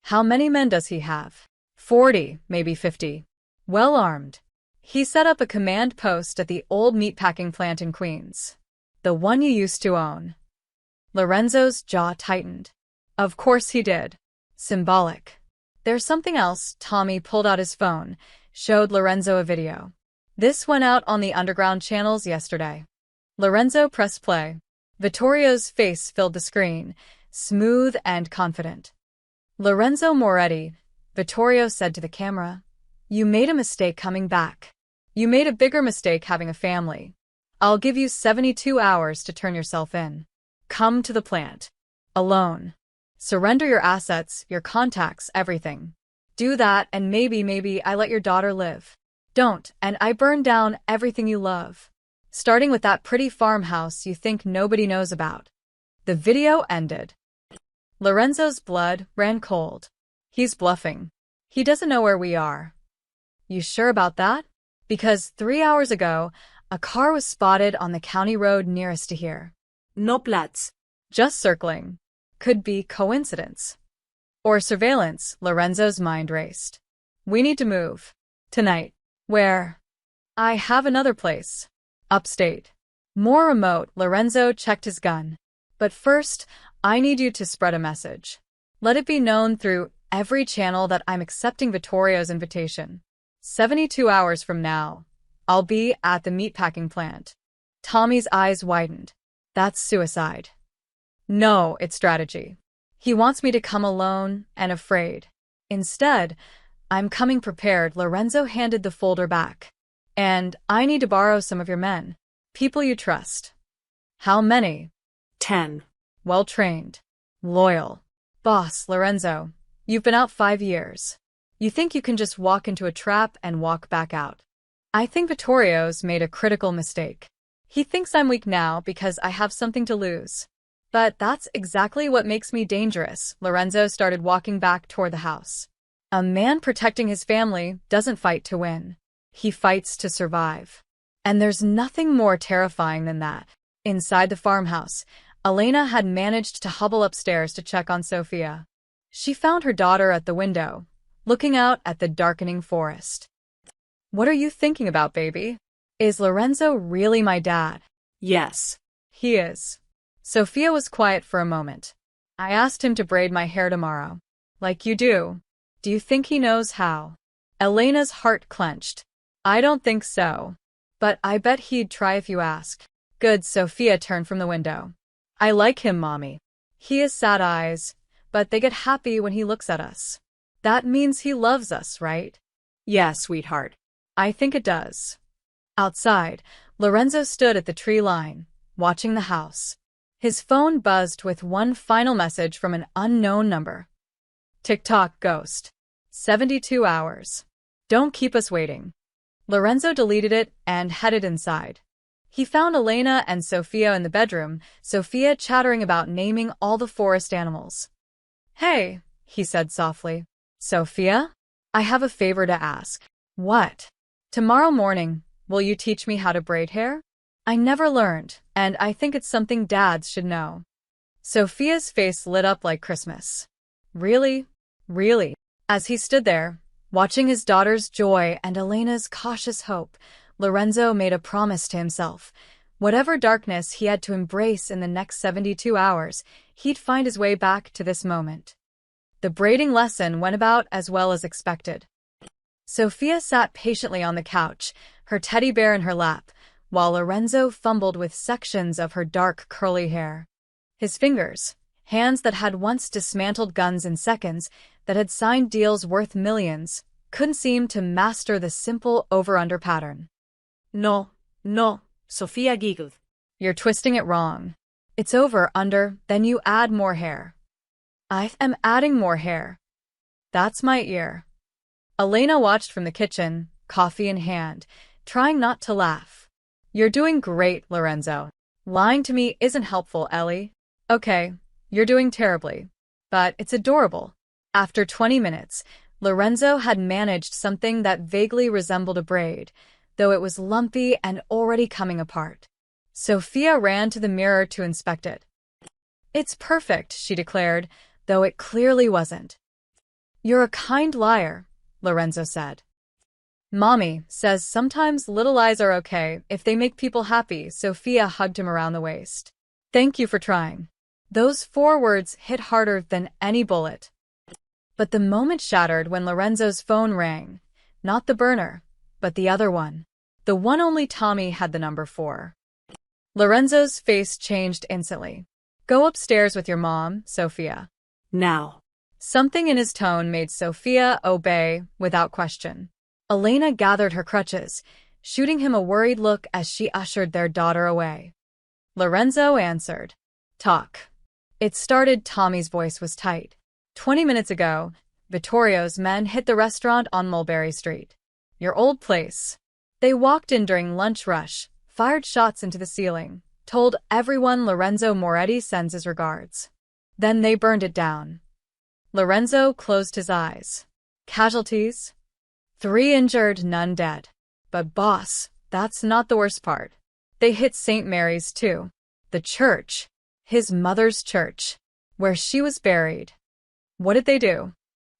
"How many men does he have?" 40, maybe 50. Well armed. He set up a command post at the old meatpacking plant in Queens. "The one you used to own." Lorenzo's jaw tightened. "Of course he did." Symbolic. "There's something else." Tommy pulled out his phone, showed Lorenzo a video. "This went out on the underground channels yesterday." Lorenzo pressed play. Vittorio's face filled the screen, smooth and confident. "Lorenzo Moretti," Vittorio said to the camera, "you made a mistake coming back. You made a bigger mistake having a family. I'll give you 72 hours to turn yourself in. Come to the plant. Alone. Surrender your assets, your contacts, everything. Do that and maybe I let your daughter live. Don't, and I burn down everything you love. Starting with that pretty farmhouse you think nobody knows about." The video ended. Lorenzo's blood ran cold. He's bluffing. He doesn't know where we are. "You sure about that? Because 3 hours ago, A car was spotted on the county road nearest to here. No plats. Just circling. Could be coincidence. Or surveillance, Lorenzo's mind raced. We need to move. Tonight. Where? I have another place. Upstate. More remote, Lorenzo checked his gun. But first, I need you to spread a message. Let it be known through every channel that I'm accepting Vittorio's invitation. 72 hours from now, I'll be at the meatpacking plant. Tommy's eyes widened. That's suicide. No, it's strategy. He wants me to come alone and afraid. Instead, I'm coming prepared. Lorenzo handed the folder back. And I need to borrow some of your men. People you trust. How many? 10. Well-trained. Loyal. Boss, Lorenzo, you've been out 5 years. You think you can just walk into a trap and walk back out. I think Vittorio's made a critical mistake. He thinks I'm weak now because I have something to lose. But that's exactly what makes me dangerous. Lorenzo started walking back toward the house. A man protecting his family doesn't fight to win. He fights to survive. And there's nothing more terrifying than that. Inside the farmhouse, Elena had managed to hobble upstairs to check on Sofia. She found her daughter at the window, looking out at the darkening forest. What are you thinking about, baby? Is Lorenzo really my dad? Yes. He is. Sofia was quiet for a moment. I asked him to braid my hair tomorrow. Like you do. Do you think he knows how? Elena's heart clenched. I don't think so. But I bet he'd try if you ask. Good, Sofia turned from the window. I like him, Mommy. He has sad eyes, but they get happy when he looks at us. That means he loves us, right? Yes, sweetheart. I think it does. Outside, Lorenzo stood at the tree line, watching the house. His phone buzzed with one final message from an unknown number. Tick-tock, ghost. 72 hours. Don't keep us waiting. Lorenzo deleted it and headed inside. He found Elena and Sofia in the bedroom, Sofia chattering about naming all the forest animals. Hey, he said softly. Sofia? I have a favor to ask. What? Tomorrow morning, will you teach me how to braid hair? I never learned, and I think it's something dads should know. Sofia's face lit up like Christmas. Really? Really? As he stood there, watching his daughter's joy and Elena's cautious hope, Lorenzo made a promise to himself. Whatever darkness he had to embrace in the next 72 hours, he'd find his way back to this moment. The braiding lesson went about as well as expected. Sofia sat patiently on the couch, her teddy bear in her lap, while Lorenzo fumbled with sections of her dark, curly hair. His fingers, hands that had once dismantled guns in seconds, that had signed deals worth millions, couldn't seem to master the simple over-under pattern. No, Sofia giggled. You're twisting it wrong. It's over-under, then you add more hair. I am adding more hair. That's my ear. Elena watched from the kitchen, coffee in hand, trying not to laugh. You're doing great, Lorenzo. Lying to me isn't helpful, Ellie. Okay, you're doing terribly. But it's adorable. After 20 minutes, Lorenzo had managed something that vaguely resembled a braid, though it was lumpy and already coming apart. Sofia ran to the mirror to inspect it. It's perfect, she declared, though it clearly wasn't. You're a kind liar, Lorenzo said. Mommy says sometimes little lies are okay if they make people happy. Sofia hugged him around the waist. Thank you for trying. Those 4 words hit harder than any bullet. But the moment shattered when Lorenzo's phone rang. Not the burner, but the other one. The one only Tommy had the number for. Lorenzo's face changed instantly. Go upstairs with your mom, Sofia. Now. Something in his tone made Sofia obey without question. Elena gathered her crutches, shooting him a worried look as she ushered their daughter away. Lorenzo answered. Talk. It started. Tommy's voice was tight. 20 minutes ago, Vittorio's men hit the restaurant on Mulberry Street. Your old place. They walked in during lunch rush, fired shots into the ceiling, told everyone Lorenzo Moretti sends his regards. Then they burned it down. Lorenzo closed his eyes. Casualties? 3 injured, none dead. But boss, That's not the worst part. They hit St. Mary's too. The church. His mother's church. Where she was buried. What did they do?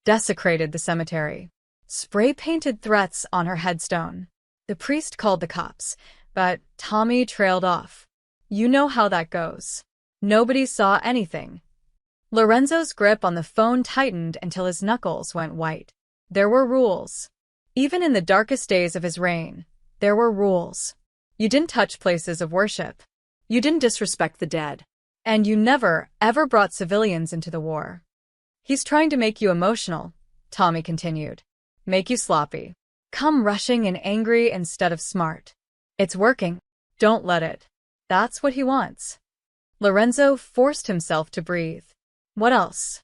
Desecrated the cemetery. Spray-painted threats on her headstone. The priest called the cops, but Tommy trailed off. You know how that goes. Nobody saw anything. Lorenzo's grip on the phone tightened until his knuckles went white. There were rules. Even in the darkest days of his reign, there were rules. You didn't touch places of worship. You didn't disrespect the dead. And you never, ever brought civilians into the war. He's trying to make you emotional, Tommy continued. Make you sloppy. Come rushing and angry instead of smart. It's working. Don't let it. That's what he wants. Lorenzo forced himself to breathe. What else?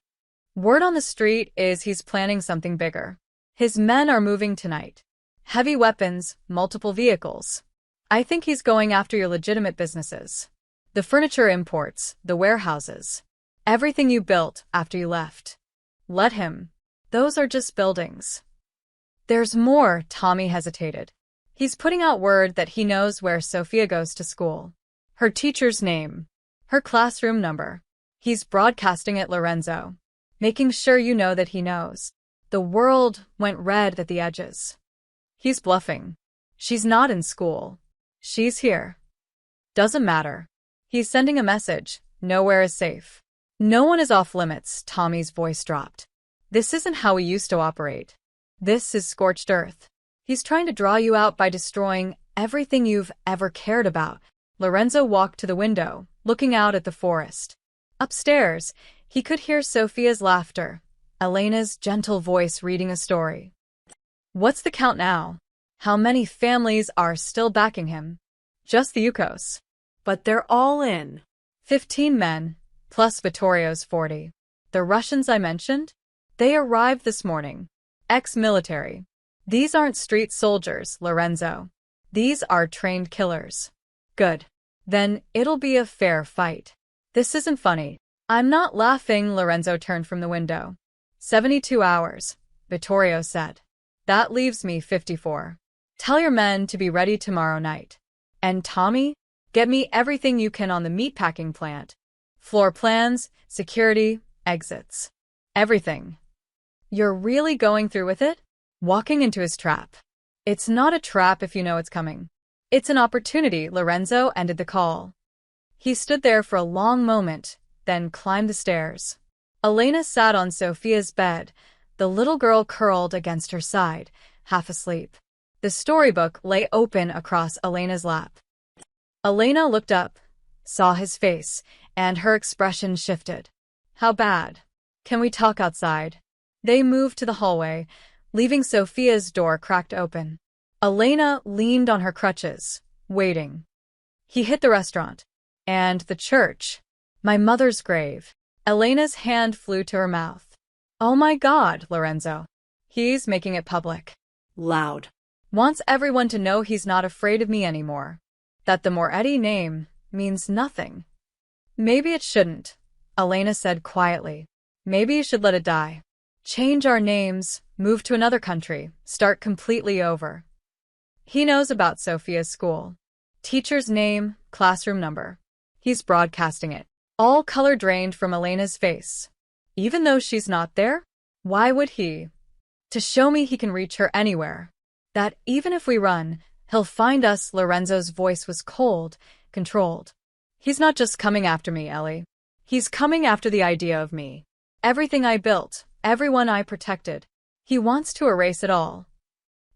Word on the street is he's planning something bigger. His men are moving tonight. Heavy weapons, multiple vehicles. I think he's going after your legitimate businesses. The furniture imports, the warehouses. Everything you built after you left. Let him. Those are just buildings. There's more, Tommy hesitated. He's putting out word that he knows where Sophia goes to school. Her teacher's name. Her classroom number. He's broadcasting it, Lorenzo. Making sure you know that he knows. The world went red at the edges. He's bluffing. She's not in school. She's here. Doesn't matter. He's sending a message. Nowhere is safe. No one is off limits, Tommy's voice dropped. This isn't how we used to operate. This is scorched earth. He's trying to draw you out by destroying everything you've ever cared about. Lorenzo walked to the window, looking out at the forest. Upstairs, he could hear Sophia's laughter, Elena's gentle voice reading a story. What's the count now? How many families are still backing him? Just the Yukos. But they're all in. 15 men, plus Vittorio's 40. The Russians I mentioned? They arrived this morning. Ex-military. These aren't street soldiers, Lorenzo. These are trained killers. Good. Then it'll be a fair fight. This isn't funny. I'm not laughing, Lorenzo turned from the window. 72 hours, Vittorio said. That leaves me 54. Tell your men to be ready tomorrow night. And Tommy, get me everything you can on the meatpacking plant. Floor plans, security, exits. Everything. You're really going through with it? Walking into his trap. It's not a trap if you know it's coming. It's an opportunity, Lorenzo ended the call. He stood there for a long moment, then climbed the stairs. Elena sat on Sophia's bed, the little girl curled against her side, half asleep. The storybook lay open across Elena's lap. Elena looked up, saw his face, and her expression shifted. How bad? Can we talk outside? They moved to the hallway, leaving Sophia's door cracked open. Elena leaned on her crutches, waiting. He hit the restaurant. And the church. My mother's grave. Elena's hand flew to her mouth. Oh my God, Lorenzo. He's making it public. Loud. Wants everyone to know he's not afraid of me anymore. That the Moretti name means nothing. Maybe it shouldn't, Elena said quietly. Maybe you should let it die. Change our names, move to another country, start completely over. He knows about Sophia's school. Teacher's name, classroom number. He's broadcasting it. All color drained from Elena's face. Even though she's not there? Why would he? To show me he can reach her anywhere. That even if we run, he'll find us. Lorenzo's voice was cold, controlled. He's not just coming after me, Ellie. He's coming after the idea of me. Everything I built, everyone I protected. He wants to erase it all.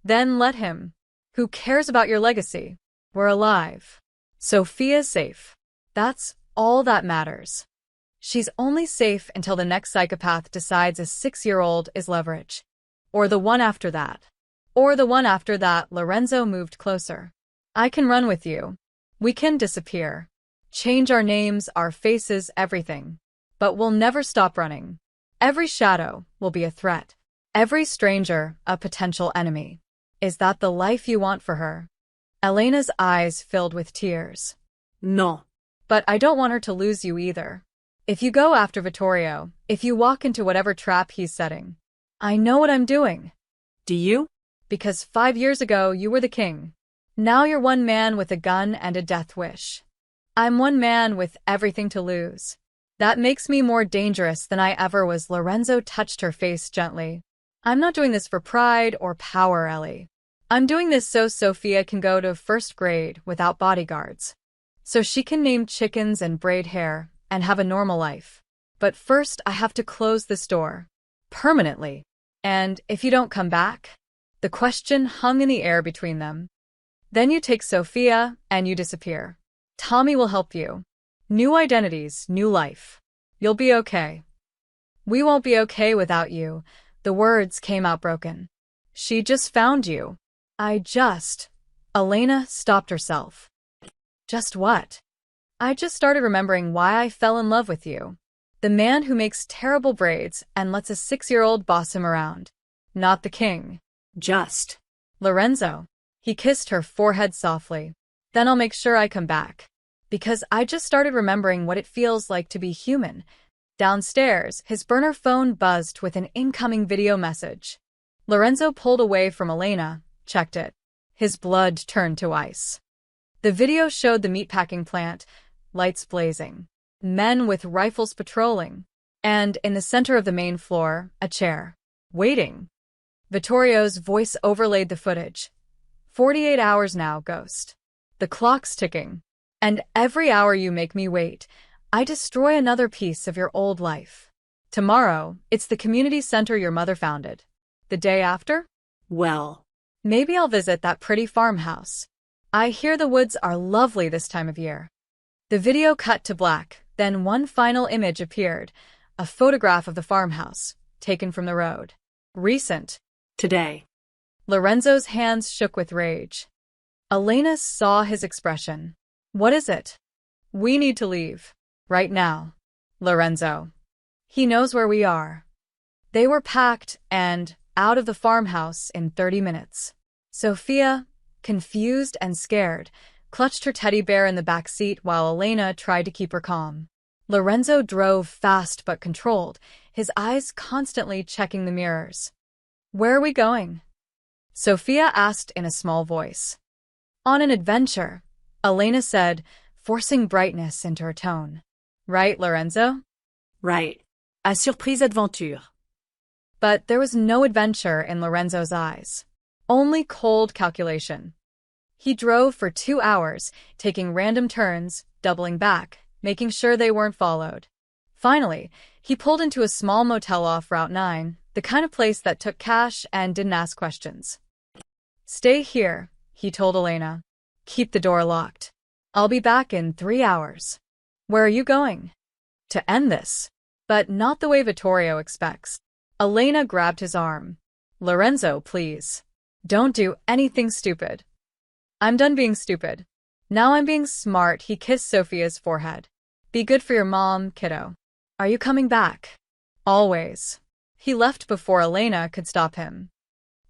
Then let him. Who cares about your legacy? We're alive. Sophia's safe. That's all that matters. She's only safe until the next psychopath decides a 6-year-old is leverage. Or the one after that. Or the one after that. Lorenzo moved closer. I can run with you. We can disappear. Change our names, our faces, everything. But we'll never stop running. Every shadow will be a threat. Every stranger, a potential enemy. Is that the life you want for her? Elena's eyes filled with tears. No. But I don't want her to lose you either. If you go after Vittorio, if you walk into whatever trap he's setting, I know what I'm doing. Do you? Because 5 years ago you were the king. Now you're one man with a gun and a death wish. I'm one man with everything to lose. That makes me more dangerous than I ever was. Lorenzo touched her face gently. I'm not doing this for pride or power, Ellie. I'm doing this so Sophia can go to first grade without bodyguards. So she can name chickens and braid hair and have a normal life. But first I have to close this door. Permanently. And if you don't come back? The question hung in the air between them. Then you take Sophia and you disappear. Tommy will help you. New identities, new life. You'll be okay. We won't be okay without you. The words came out broken. She just found you. Elena stopped herself. Just what? I just started remembering why I fell in love with you. The man who makes terrible braids and lets a 6-year-old boss him around. Not the king. Just. Lorenzo. He kissed her forehead softly. Then I'll make sure I come back. Because I just started remembering what it feels like to be human. Downstairs, his burner phone buzzed with an incoming video message. Lorenzo pulled away from Elena, checked it. His blood turned to ice. The video showed the meatpacking plant, lights blazing, men with rifles patrolling, and in the center of the main floor, a chair, waiting. Vittorio's voice overlaid the footage. 48 hours now, Ghost. The clock's ticking. And every hour you make me wait, I destroy another piece of your old life. Tomorrow, it's the community center your mother founded. The day after? Well, maybe I'll visit that pretty farmhouse. I hear the woods are lovely this time of year. The video cut to black, then one final image appeared, a photograph of the farmhouse, taken from the road. Recent. Today. Lorenzo's hands shook with rage. Elena saw his expression. What is it? We need to leave. Right now. Lorenzo. He knows where we are. They were packed and out of the farmhouse in 30 minutes. Sophia, confused and scared, clutched her teddy bear in the back seat while Elena tried to keep her calm. Lorenzo drove fast but controlled, his eyes constantly checking the mirrors. Where are we going? Sophia asked in a small voice. On an adventure, Elena said, forcing brightness into her tone. Right, Lorenzo? Right. A surprise aventure. But there was no adventure in Lorenzo's eyes. Only cold calculation. He drove for 2 hours, taking random turns, doubling back, making sure they weren't followed. Finally, he pulled into a small motel off Route 9, the kind of place that took cash and didn't ask questions. Stay here, he told Elena. Keep the door locked. I'll be back in 3 hours. Where are you going? To end this. But not the way Vittorio expects. Elena grabbed his arm. Lorenzo, please. Don't do anything stupid. I'm done being stupid. Now I'm being smart. He kissed Sophia's forehead. Be good for your mom, kiddo. Are you coming back? Always. He left before Elena could stop him.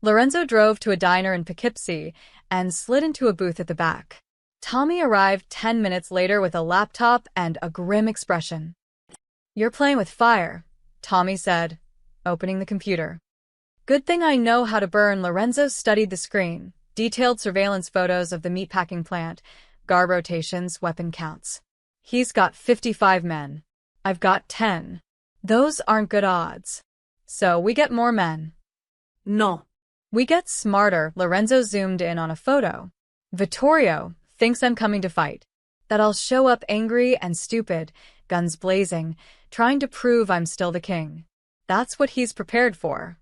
Lorenzo drove to a diner in Poughkeepsie and slid into a booth at the back. Tommy arrived 10 minutes later with a laptop and a grim expression. You're playing with fire, Tommy said, opening the computer. Good thing I know how to burn. Lorenzo studied the screen, detailed surveillance photos of the meatpacking plant, guard rotations, weapon counts. He's got 55 men. I've got 10. Those aren't good odds. So we get more men. No. We get smarter. Lorenzo zoomed in on a photo. Vittorio thinks I'm coming to fight. That I'll show up angry and stupid, guns blazing, trying to prove I'm still the king. That's what he's prepared for.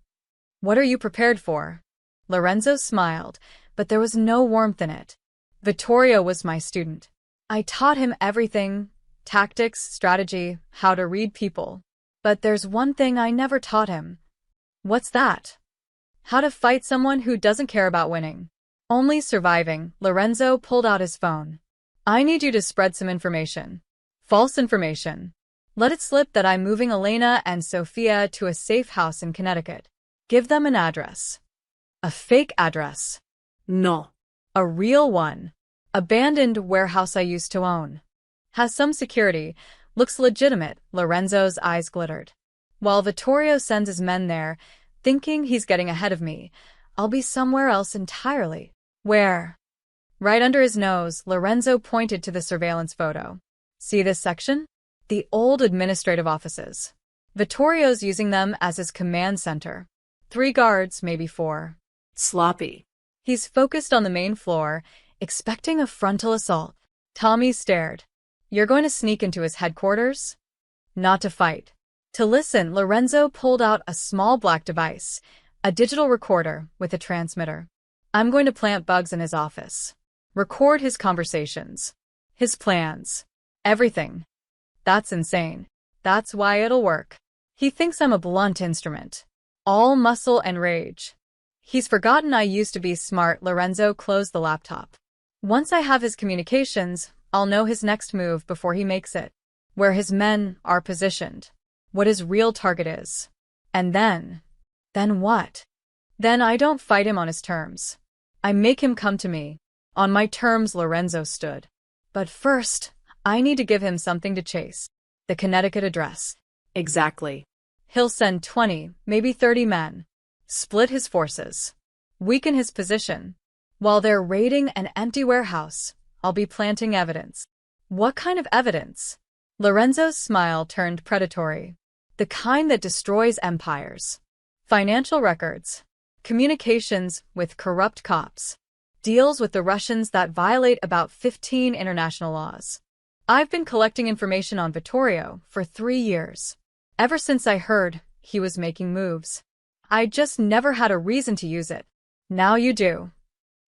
What are you prepared for? Lorenzo smiled, but there was no warmth in it. Vittorio was my student. I taught him everything, tactics, strategy, how to read people. But there's one thing I never taught him. What's that? How to fight someone who doesn't care about winning. Only surviving. Lorenzo pulled out his phone. I need you to spread some information. False information. Let it slip that I'm moving Elena and Sophia to a safe house in Connecticut. Give them an address. A fake address. No. A real one. Abandoned warehouse I used to own. Has some security. Looks legitimate. Lorenzo's eyes glittered. While Vittorio sends his men there, thinking he's getting ahead of me, I'll be somewhere else entirely. Where? Right under his nose, Lorenzo pointed to the surveillance photo. See this section? The old administrative offices. Vittorio's using them as his command center. 3 guards, maybe 4. Sloppy. He's focused on the main floor, expecting a frontal assault. Tommy stared. You're going to sneak into his headquarters? Not to fight. To listen, Lorenzo pulled out a small black device, a digital recorder with a transmitter. I'm going to plant bugs in his office. Record his conversations. His plans. Everything. That's insane. That's why it'll work. He thinks I'm a blunt instrument. All muscle and rage. He's forgotten I used to be smart. Lorenzo closed the laptop. Once I have his communications, I'll know his next move before he makes it. Where his men are positioned. What his real target is. And then what? Then I don't fight him on his terms. I make him come to me. On my terms, Lorenzo stood. But first, I need to give him something to chase. The Connecticut address. Exactly. He'll send 20, maybe 30 men. Split his forces. Weaken his position. While they're raiding an empty warehouse, I'll be planting evidence. What kind of evidence? Lorenzo's smile turned predatory. The kind that destroys empires. Financial records. Communications with corrupt cops. Deals with the Russians that violate about 15 international laws. I've been collecting information on Vittorio for 3 years. Ever since I heard he was making moves. I just never had a reason to use it. Now you do.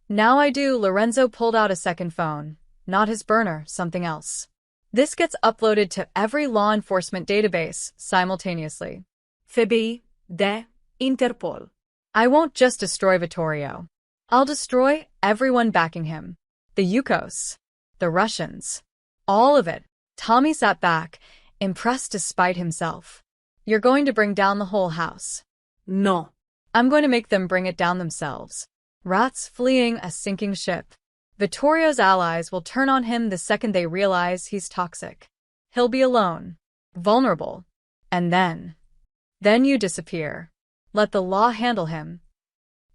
Now I do. Lorenzo pulled out a second phone. Not his burner, something else. This gets uploaded to every law enforcement database simultaneously. FBI, de Interpol. I won't just destroy Vittorio. I'll destroy everyone backing him. The Yukos. The Russians. All of it. Tommy sat back, impressed despite himself. You're going to bring down the whole house. No. I'm going to make them bring it down themselves. Rats fleeing a sinking ship. Vittorio's allies will turn on him the second they realize he's toxic. He'll be alone. Vulnerable. And then you disappear. Let the law handle him.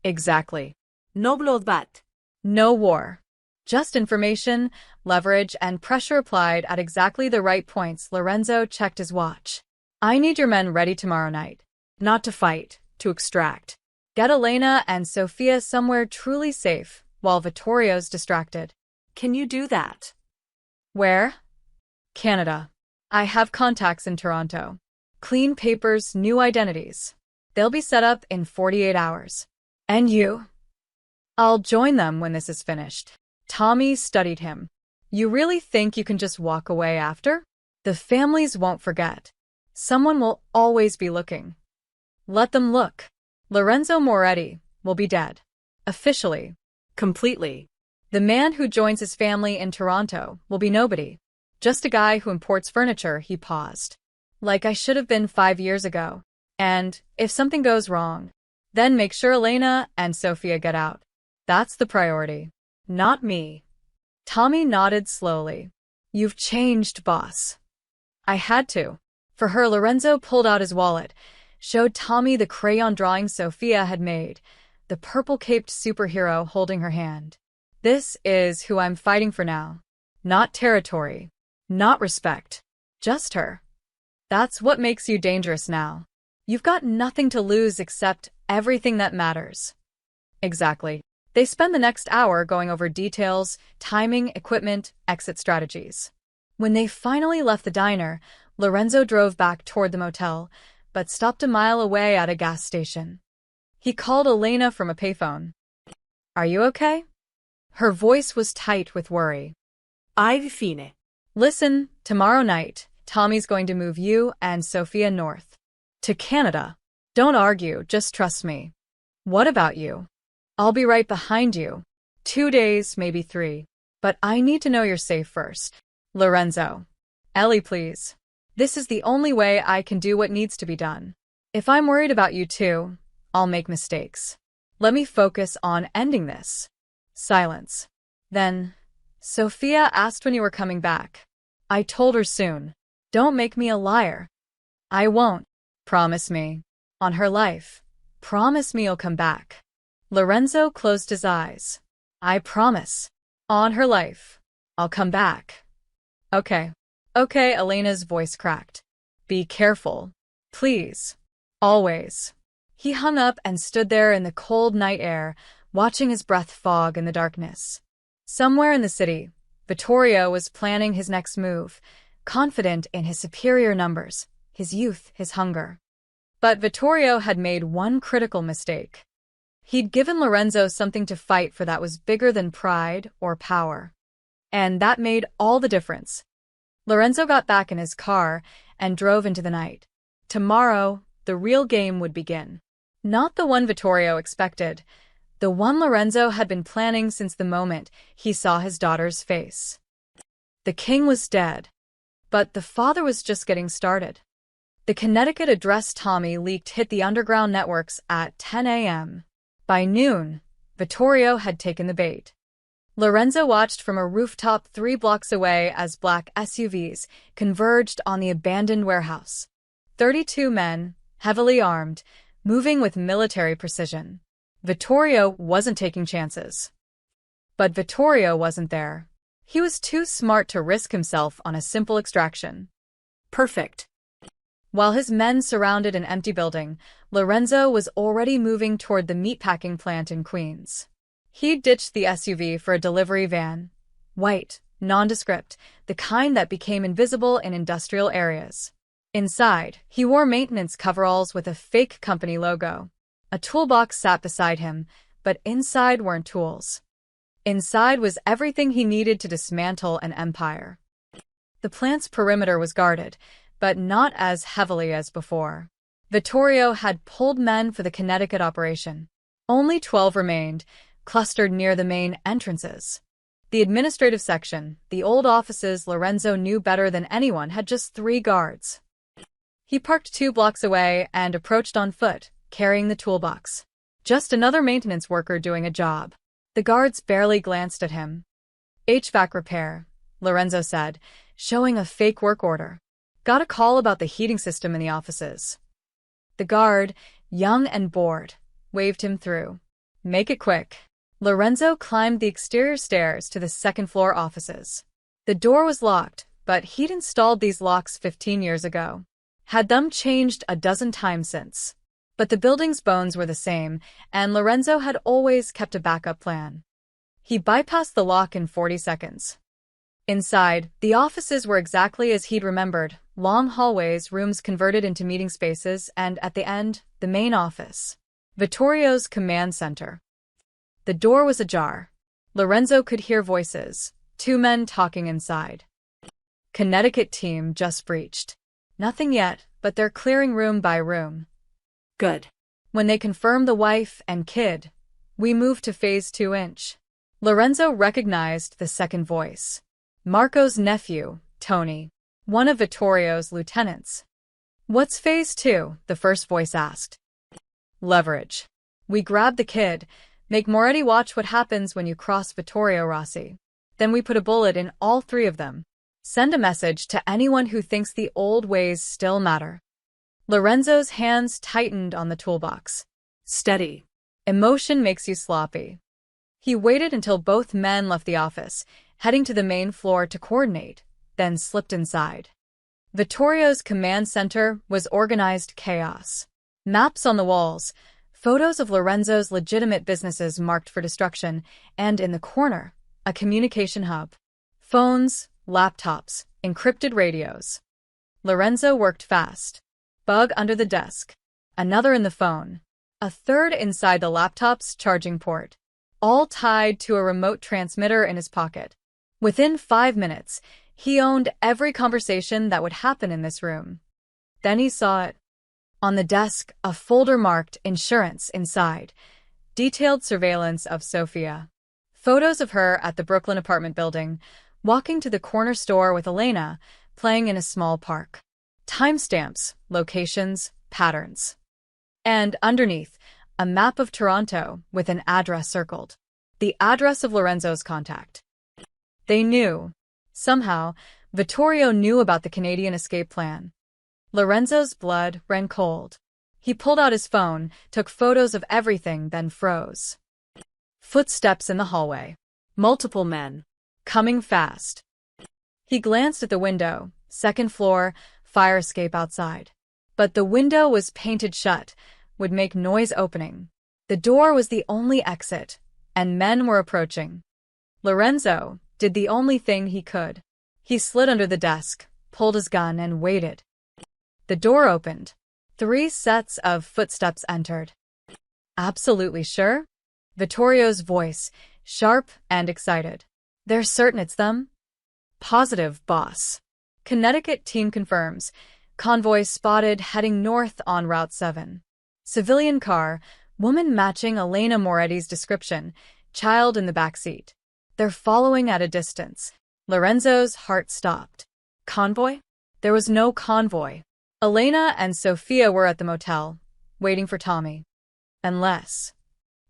Exactly. No bloodbath. No war. Just information, leverage, and pressure applied at exactly the right points. Lorenzo checked his watch. I need your men ready tomorrow night. Not to fight, to extract. Get Elena and Sofia somewhere truly safe, while Vittorio's distracted. Can you do that? Where? Canada. I have contacts in Toronto. Clean papers, new identities. They'll be set up in 48 hours. And you? I'll join them when this is finished. Tommy studied him. You really think you can just walk away after? The families won't forget. Someone will always be looking. Let them look. Lorenzo Moretti will be dead. Officially. Completely. The man who joins his family in Toronto will be nobody. Just a guy who imports furniture. He paused. Like I should have been 5 years ago. And, if something goes wrong, then make sure Elena and Sofia get out. That's the priority. Not me. Tommy nodded slowly. You've changed, boss. I had to. For her, Lorenzo pulled out his wallet, showed Tommy the crayon drawing Sofia had made, the purple-caped superhero holding her hand. This is who I'm fighting for now. Not territory. Not respect. Just her. That's what makes you dangerous now. You've got nothing to lose except everything that matters. Exactly. They spend the next hour going over details, timing, equipment, exit strategies. When they finally left the diner, Lorenzo drove back toward the motel, but stopped a mile away at a gas station. He called Elena from a payphone. Are you okay? Her voice was tight with worry. I've fine. Listen, tomorrow night, Tommy's going to move you and Sofia north. To Canada. Don't argue, just trust me. What about you? I'll be right behind you. 2 days, maybe 3. But I need to know you're safe first. Lorenzo. Ellie, please. This is the only way I can do what needs to be done. If I'm worried about you too, I'll make mistakes. Let me focus on ending this. Silence. Then, Sofia asked when you were coming back. I told her soon. Don't make me a liar. I won't. Promise me. On her life. Promise me you'll come back. Lorenzo closed his eyes. I promise. On her life. I'll come back. Okay. Okay, Elena's voice cracked. Be careful. Please. Always. He hung up and stood there in the cold night air, watching his breath fog in the darkness. Somewhere in the city, Vittorio was planning his next move, confident in his superior numbers, his youth, his hunger. But Vittorio had made one critical mistake. He'd given Lorenzo something to fight for that was bigger than pride or power. And that made all the difference. Lorenzo got back in his car and drove into the night. Tomorrow, the real game would begin. Not the one Vittorio expected, the one Lorenzo had been planning since the moment he saw his daughter's face. The king was dead, but the father was just getting started. The Connecticut address Tommy leaked hit the underground networks at 10 a.m. By noon, Vittorio had taken the bait. Lorenzo watched from a rooftop 3 blocks away as black SUVs converged on the abandoned warehouse. 32 men, heavily armed, moving with military precision. Vittorio wasn't taking chances. But Vittorio wasn't there. He was too smart to risk himself on a simple extraction. Perfect. While his men surrounded an empty building, Lorenzo was already moving toward the meatpacking plant in Queens. He'd ditched the SUV for a delivery van. White, nondescript, the kind that became invisible in industrial areas. Inside, he wore maintenance coveralls with a fake company logo. A toolbox sat beside him, but inside weren't tools. Inside was everything he needed to dismantle an empire. The plant's perimeter was guarded, but not as heavily as before. Vittorio had pulled men for the Connecticut operation. Only 12 remained, clustered near the main entrances. The administrative section, the old offices Lorenzo knew better than anyone, had just 3 guards. He parked 2 blocks away and approached on foot, carrying the toolbox. Just another maintenance worker doing a job. The guards barely glanced at him. HVAC repair, Lorenzo said, showing a fake work order. Got a call about the heating system in the offices. The guard, young and bored, waved him through. Make it quick. Lorenzo climbed the exterior stairs to the second-floor offices. The door was locked, but he'd installed these locks 15 years ago. Had them changed a dozen times since. But the building's bones were the same, and Lorenzo had always kept a backup plan. He bypassed the lock in 40 seconds. Inside, the offices were exactly as he'd remembered, long hallways, rooms converted into meeting spaces, and at the end, the main office. Vittorio's command center. The door was ajar. Lorenzo could hear voices, 2 men talking inside. Connecticut team just breached. Nothing yet, but they're clearing room by room. Good. When they confirm the wife and kid, we move to phase 2-inch. Lorenzo recognized the second voice. Marco's nephew, Tony, one of Vittorio's lieutenants. What's phase 2? The first voice asked. Leverage. We grab the kid, make Moretti watch what happens when you cross Vittorio Rossi. Then we put a bullet in all 3 of them. Send a message to anyone who thinks the old ways still matter. Lorenzo's hands tightened on the toolbox. Steady. Emotion makes you sloppy. He waited until both men left the office, heading to the main floor to coordinate, then slipped inside. Vittorio's command center was organized chaos. Maps on the walls, photos of Lorenzo's legitimate businesses marked for destruction, and in the corner, a communication hub. Phones, laptops, encrypted radios. Lorenzo worked fast. Bug under the desk. Another in the phone. A third inside the laptop's charging port. All tied to a remote transmitter in his pocket. Within 5 minutes, he owned every conversation that would happen in this room. Then he saw it. On the desk, a folder marked insurance inside. Detailed surveillance of Sophia. Photos of her at the Brooklyn apartment building, walking to the corner store with Elena, playing in a small park. Timestamps, locations, patterns. And underneath, a map of Toronto with an address circled. The address of Lorenzo's contact. They knew. Somehow, Vittorio knew about the Canadian escape plan. Lorenzo's blood ran cold. He pulled out his phone, took photos of everything, then froze. Footsteps in the hallway. Multiple men. coming fast. He glanced at the window, second floor, fire escape outside. But the window was painted shut, would make noise opening. The door was the only exit, and men were approaching. Lorenzo did the only thing he could. He slid under the desk, pulled his gun, and waited. The door opened. 3 sets of footsteps entered. Absolutely sure? Vittorio's voice, sharp and excited. They're certain it's them? Positive, boss. Connecticut team confirms. Convoy spotted heading north on Route 7. Civilian car, woman matching Elena Moretti's description, child in the back seat. They're following at a distance. Lorenzo's heart stopped. Convoy? There was no convoy. Elena and Sofia were at the motel, waiting for Tommy. Unless.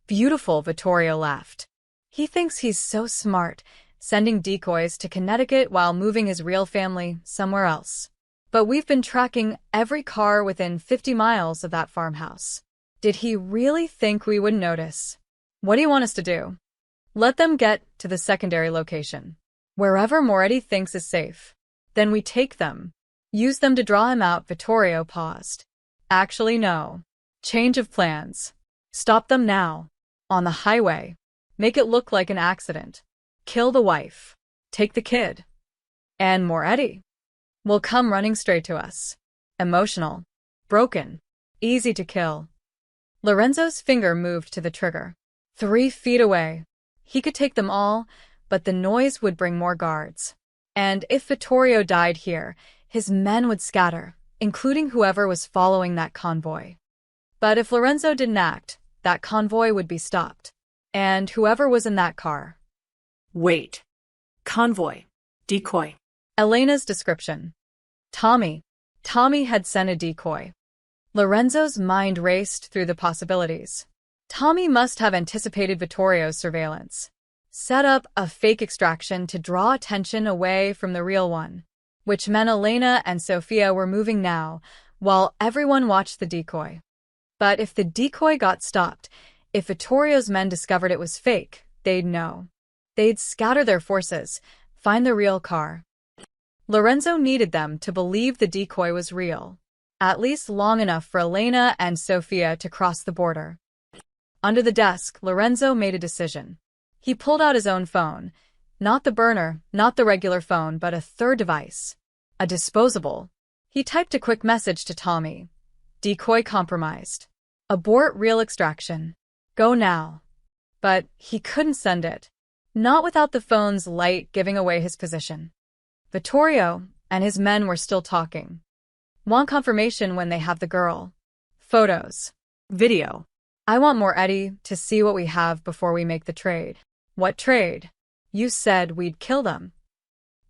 Beautiful, Vittorio laughed. He thinks he's so smart, sending decoys to Connecticut while moving his real family somewhere else. But we've been tracking every car within 50 miles of that farmhouse. Did he really think we wouldn't notice? What do you want us to do? Let them get to the secondary location. Wherever Moretti thinks is safe. Then we take them. Use them to draw him out. Vittorio paused. Actually, no. Change of plans. Stop them now. On the highway. Make it look like an accident. Kill the wife. Take the kid. And Moretti will come running straight to us. Emotional. Broken. Easy to kill. Lorenzo's finger moved to the trigger. 3 feet away. He could take them all, but the noise would bring more guards. And if Vittorio died here, his men would scatter, including whoever was following that convoy. But if Lorenzo didn't act, that convoy would be stopped. And whoever was in that car. Wait. Convoy. Decoy. Elena's description. Tommy. Tommy had sent a decoy. Lorenzo's mind raced through the possibilities. Tommy must have anticipated Vittorio's surveillance. Set up a fake extraction to draw attention away from the real one, which meant Elena and Sofia were moving now, while everyone watched the decoy. But if the decoy got stopped, if Vittorio's men discovered it was fake, they'd know. They'd scatter their forces, find the real car. Lorenzo needed them to believe the decoy was real, at least long enough for Elena and Sofia to cross the border. Under the desk, Lorenzo made a decision. He pulled out his own phone. Not the burner, not the regular phone, but a third device. A disposable. He typed a quick message to Tommy. Decoy compromised. Abort real extraction. Go now. But he couldn't send it. Not without the phone's light giving away his position. Vittorio and his men were still talking. Want confirmation when they have the girl. Photos. Video. I want Moretti to see what we have before we make the trade. What trade? You said we'd kill them.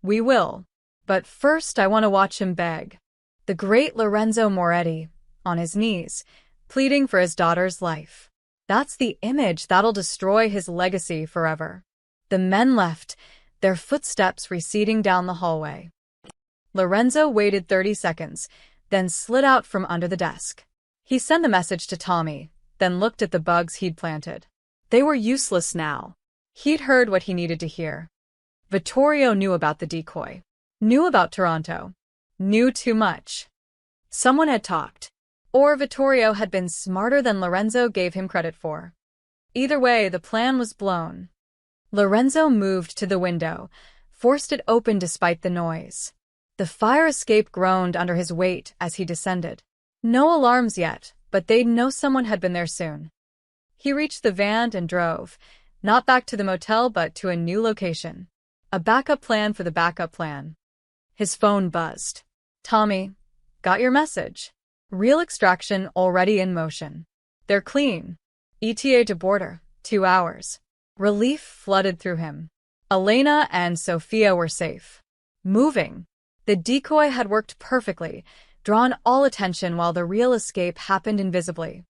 We will. But first I want to watch him beg. The great Lorenzo Moretti, on his knees, pleading for his daughter's life. That's the image that'll destroy his legacy forever. The men left, their footsteps receding down the hallway. Lorenzo waited 30 seconds, then slid out from under the desk. He sent the message to Tommy, then looked at the bugs he'd planted. They were useless now. He'd heard what he needed to hear. Vittorio knew about the decoy. Knew about Toronto. Knew too much. Someone had talked. Or Vittorio had been smarter than Lorenzo gave him credit for. Either way, the plan was blown. Lorenzo moved to the window, forced it open despite the noise. The fire escape groaned under his weight as he descended. No alarms yet, but they'd know someone had been there soon. He reached the van and drove, not back to the motel but to a new location. A backup plan for the backup plan. His phone buzzed. Tommy, got your message. Real extraction already in motion. They're clean. ETA to border, 2 hours. Relief flooded through him. Elena and Sofia were safe. Moving. The decoy had worked perfectly, drawn all attention while the real escape happened invisibly.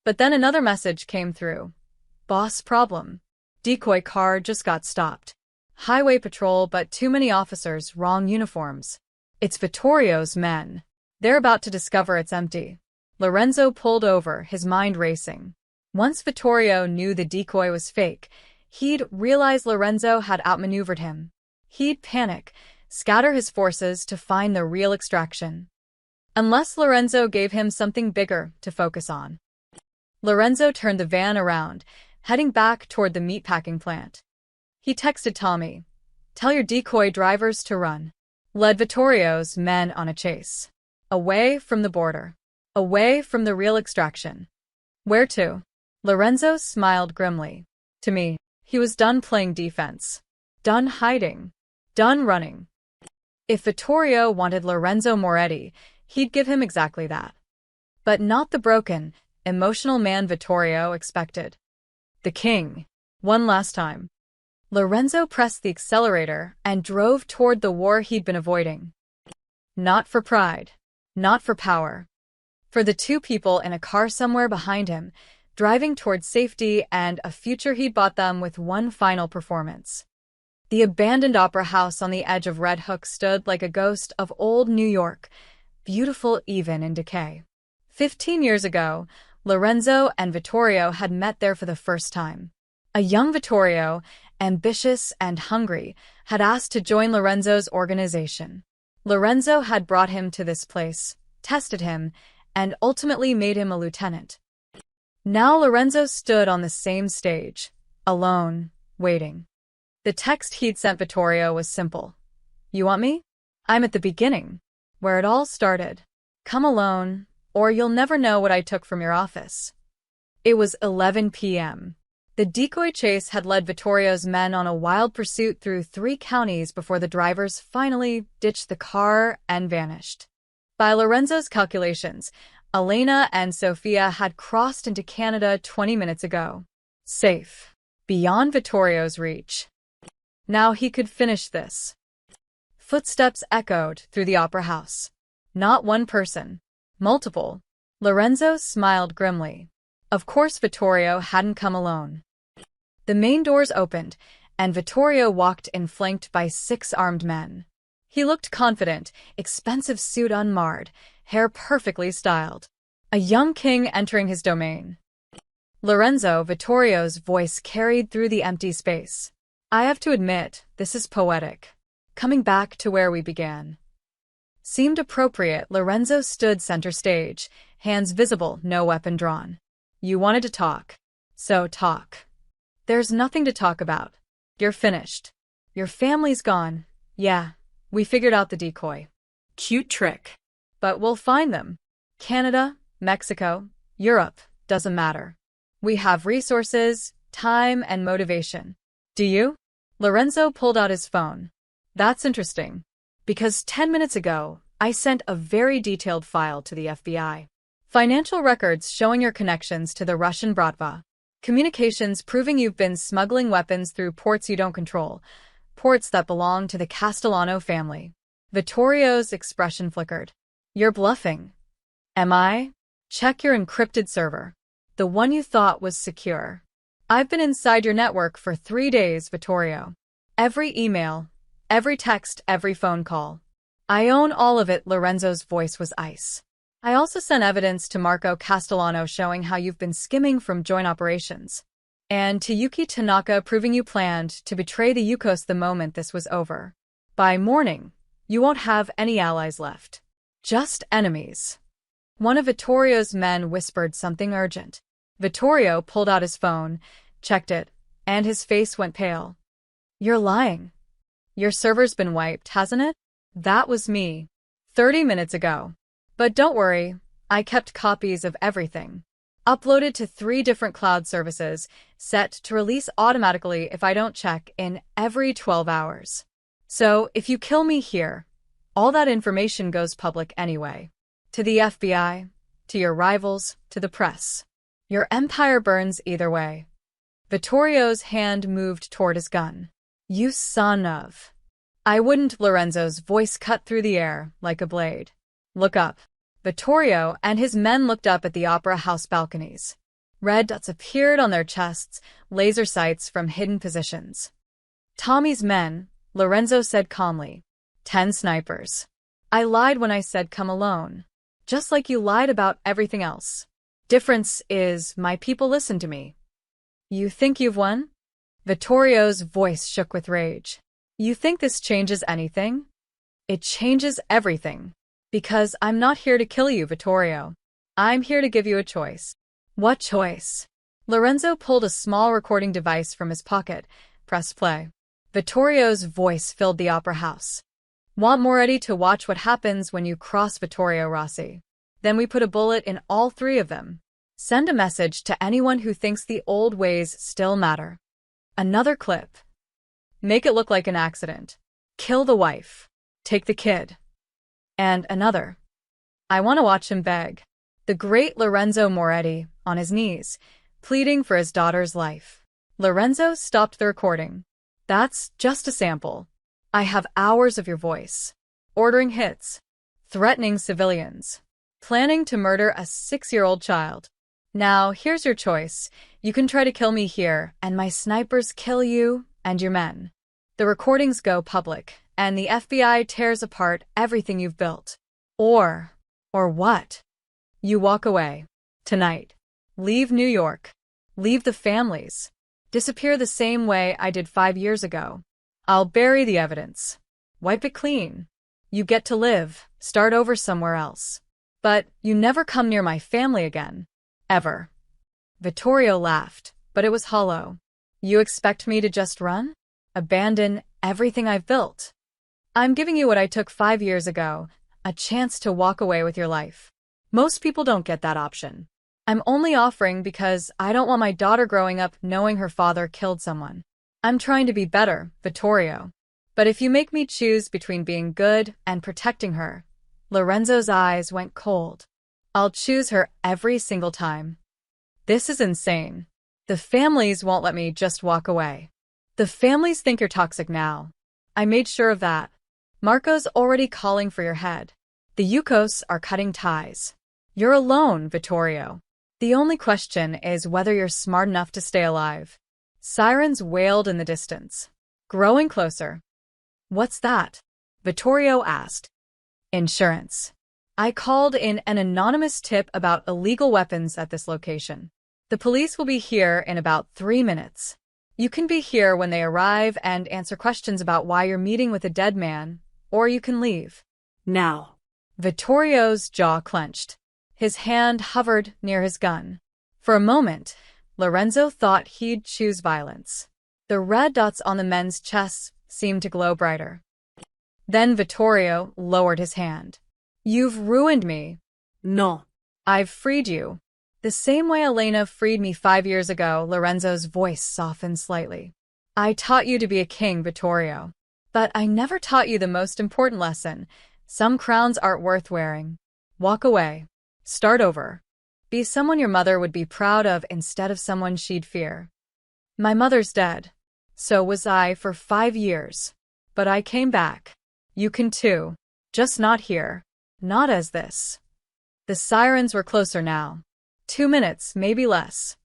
But then another message came through. Boss problem. Decoy car just got stopped. Highway patrol, but too many officers, wrong uniforms. It's Vittorio's men. They're about to discover it's empty. Lorenzo pulled over, his mind racing. Once Vittorio knew the decoy was fake, he'd realize Lorenzo had outmaneuvered him. He'd panic, scatter his forces to find the real extraction. Unless Lorenzo gave him something bigger to focus on. Lorenzo turned the van around, heading back toward the meatpacking plant. He texted Tommy, "Tell your decoy drivers to run." Led Vittorio's men on a chase. Away from the border. Away from the real extraction. Where to? Lorenzo smiled grimly. To me, he was done playing defense. Done hiding. Done running. If Vittorio wanted Lorenzo Moretti, he'd give him exactly that. But not the broken, emotional man Vittorio expected. The king. One last time. Lorenzo pressed the accelerator and drove toward the war he'd been avoiding. Not for pride. Not for power. For the two people in a car somewhere behind him, driving toward safety and a future he'd bought them with one final performance. The abandoned opera house on the edge of Red Hook stood like a ghost of old New York, beautiful even in decay. 15 years ago, Lorenzo and Vittorio had met there for the first time. A young Vittorio, ambitious and hungry, had asked to join Lorenzo's organization. Lorenzo had brought him to this place, tested him, and ultimately made him a lieutenant. Now Lorenzo stood on the same stage, alone, waiting. The text he'd sent Vittorio was simple. "You want me? I'm at the beginning, where it all started. Come alone, or you'll never know what I took from your office." It was 11 p.m. The decoy chase had led Vittorio's men on a wild pursuit through 3 counties before the drivers finally ditched the car and vanished. By Lorenzo's calculations, Elena and Sofia had crossed into Canada 20 minutes ago. Safe. Beyond Vittorio's reach. Now he could finish this. Footsteps echoed through the opera house. Not one person. Multiple. Lorenzo smiled grimly. Of course Vittorio hadn't come alone. The main doors opened, and Vittorio walked in flanked by 6 armed men. He looked confident, expensive suit unmarred, hair perfectly styled. A young king entering his domain. Lorenzo, Vittorio's voice carried through the empty space. "I have to admit, this is poetic. Coming back to where we began." Seemed appropriate. Lorenzo stood center stage, hands visible, no weapon drawn. "You wanted to talk. So talk." "There's nothing to talk about. You're finished. Your family's gone. Yeah, we figured out the decoy. Cute trick. But we'll find them. Canada, Mexico, Europe, doesn't matter. We have resources, time, and motivation. Do you?" Lorenzo pulled out his phone. "That's interesting. Because 10 minutes ago, I sent a very detailed file to the FBI. Financial records showing your connections to the Russian Bratva. Communications proving you've been smuggling weapons through ports you don't control. Ports that belong to the Castellano family." Vittorio's expression flickered. "You're bluffing." "Am I? Check your encrypted server. The one you thought was secure. I've been inside your network for 3 days, Vittorio. Every email, every text, every phone call. I own all of it." Lorenzo's voice was ice. "I also sent evidence to Marco Castellano showing how you've been skimming from joint operations. And to Yuki Tanaka proving you planned to betray the Yukos the moment this was over. By morning, you won't have any allies left. Just enemies." One of Vittorio's men whispered something urgent. Vittorio pulled out his phone, checked it, and his face went pale. "You're lying. Your server's been wiped, hasn't it?" "That was me. 30 minutes ago. But don't worry, I kept copies of everything. Uploaded to 3 different cloud services, set to release automatically if I don't check in every 12 hours. So if you kill me here, all that information goes public anyway. To the FBI, to your rivals, to the press. Your empire burns either way." Vittorio's hand moved toward his gun. "You son of..." "I wouldn't." Lorenzo's voice cut through the air like a blade. "Look up." Vittorio and his men looked up at the opera house balconies. Red dots appeared on their chests, laser sights from hidden positions. "Tommy's men," Lorenzo said calmly. 10 snipers. "I lied when I said come alone. Just like you lied about everything else. Difference is, my people listen to me." "You think you've won?" Vittorio's voice shook with rage. You think this changes anything? It changes everything. Because I'm not here to kill you, Vittorio. I'm here to give you a choice. What choice? Lorenzo pulled a small recording device from his pocket, pressed play. Vittorio's voice filled the opera house. Want Moretti to watch what happens when you cross Vittorio Rossi. Then we put a bullet in all three of them. Send a message to anyone who thinks the old ways still matter. Another clip. Make it look like an accident. Kill the wife. Take the kid. And another. I want to watch him beg. The great Lorenzo Moretti, on his knees, pleading for his daughter's life. Lorenzo stopped the recording. That's just a sample. I have hours of your voice. Ordering hits. Threatening civilians. Planning to murder a 6-year-old child. Now, here's your choice. You can try to kill me here, and my snipers kill you and your men. The recordings go public, and the FBI tears apart everything you've built. Or what? You walk away. Tonight. Leave New York. Leave the families. Disappear the same way I did 5 years ago. I'll bury the evidence. Wipe it clean. You get to live, start over somewhere else. But you never come near my family again. Ever. Vittorio laughed, but it was hollow. You expect me to just run? Abandon everything I've built? I'm giving you what I took 5 years ago, a chance to walk away with your life. Most people don't get that option. I'm only offering because I don't want my daughter growing up knowing her father killed someone. I'm trying to be better, Vittorio. But if you make me choose between being good and protecting her, Lorenzo's eyes went cold. I'll choose her every single time. This is insane. The families won't let me just walk away. The families think you're toxic now. I made sure of that. Marco's already calling for your head. The Yukos are cutting ties. You're alone, Vittorio. The only question is whether you're smart enough to stay alive. Sirens wailed in the distance. Growing closer. What's that? Vittorio asked. Insurance. I called in an anonymous tip about illegal weapons at this location. The police will be here in about 3 minutes. You can be here when they arrive and answer questions about why you're meeting with a dead man, or you can leave. Now. Vittorio's jaw clenched. His hand hovered near his gun. For a moment, Lorenzo thought he'd choose violence. The red dots on the men's chests seemed to glow brighter. Then Vittorio lowered his hand. You've ruined me. No. I've freed you. The same way Elena freed me 5 years ago, Lorenzo's voice softened slightly. I taught you to be a king, Vittorio. But I never taught you the most important lesson. Some crowns aren't worth wearing. Walk away. Start over. Be someone your mother would be proud of instead of someone she'd fear. My mother's dead. So was I for 5 years. But I came back. You can too. Just not here. Not as this. The sirens were closer now. 2 minutes, maybe less.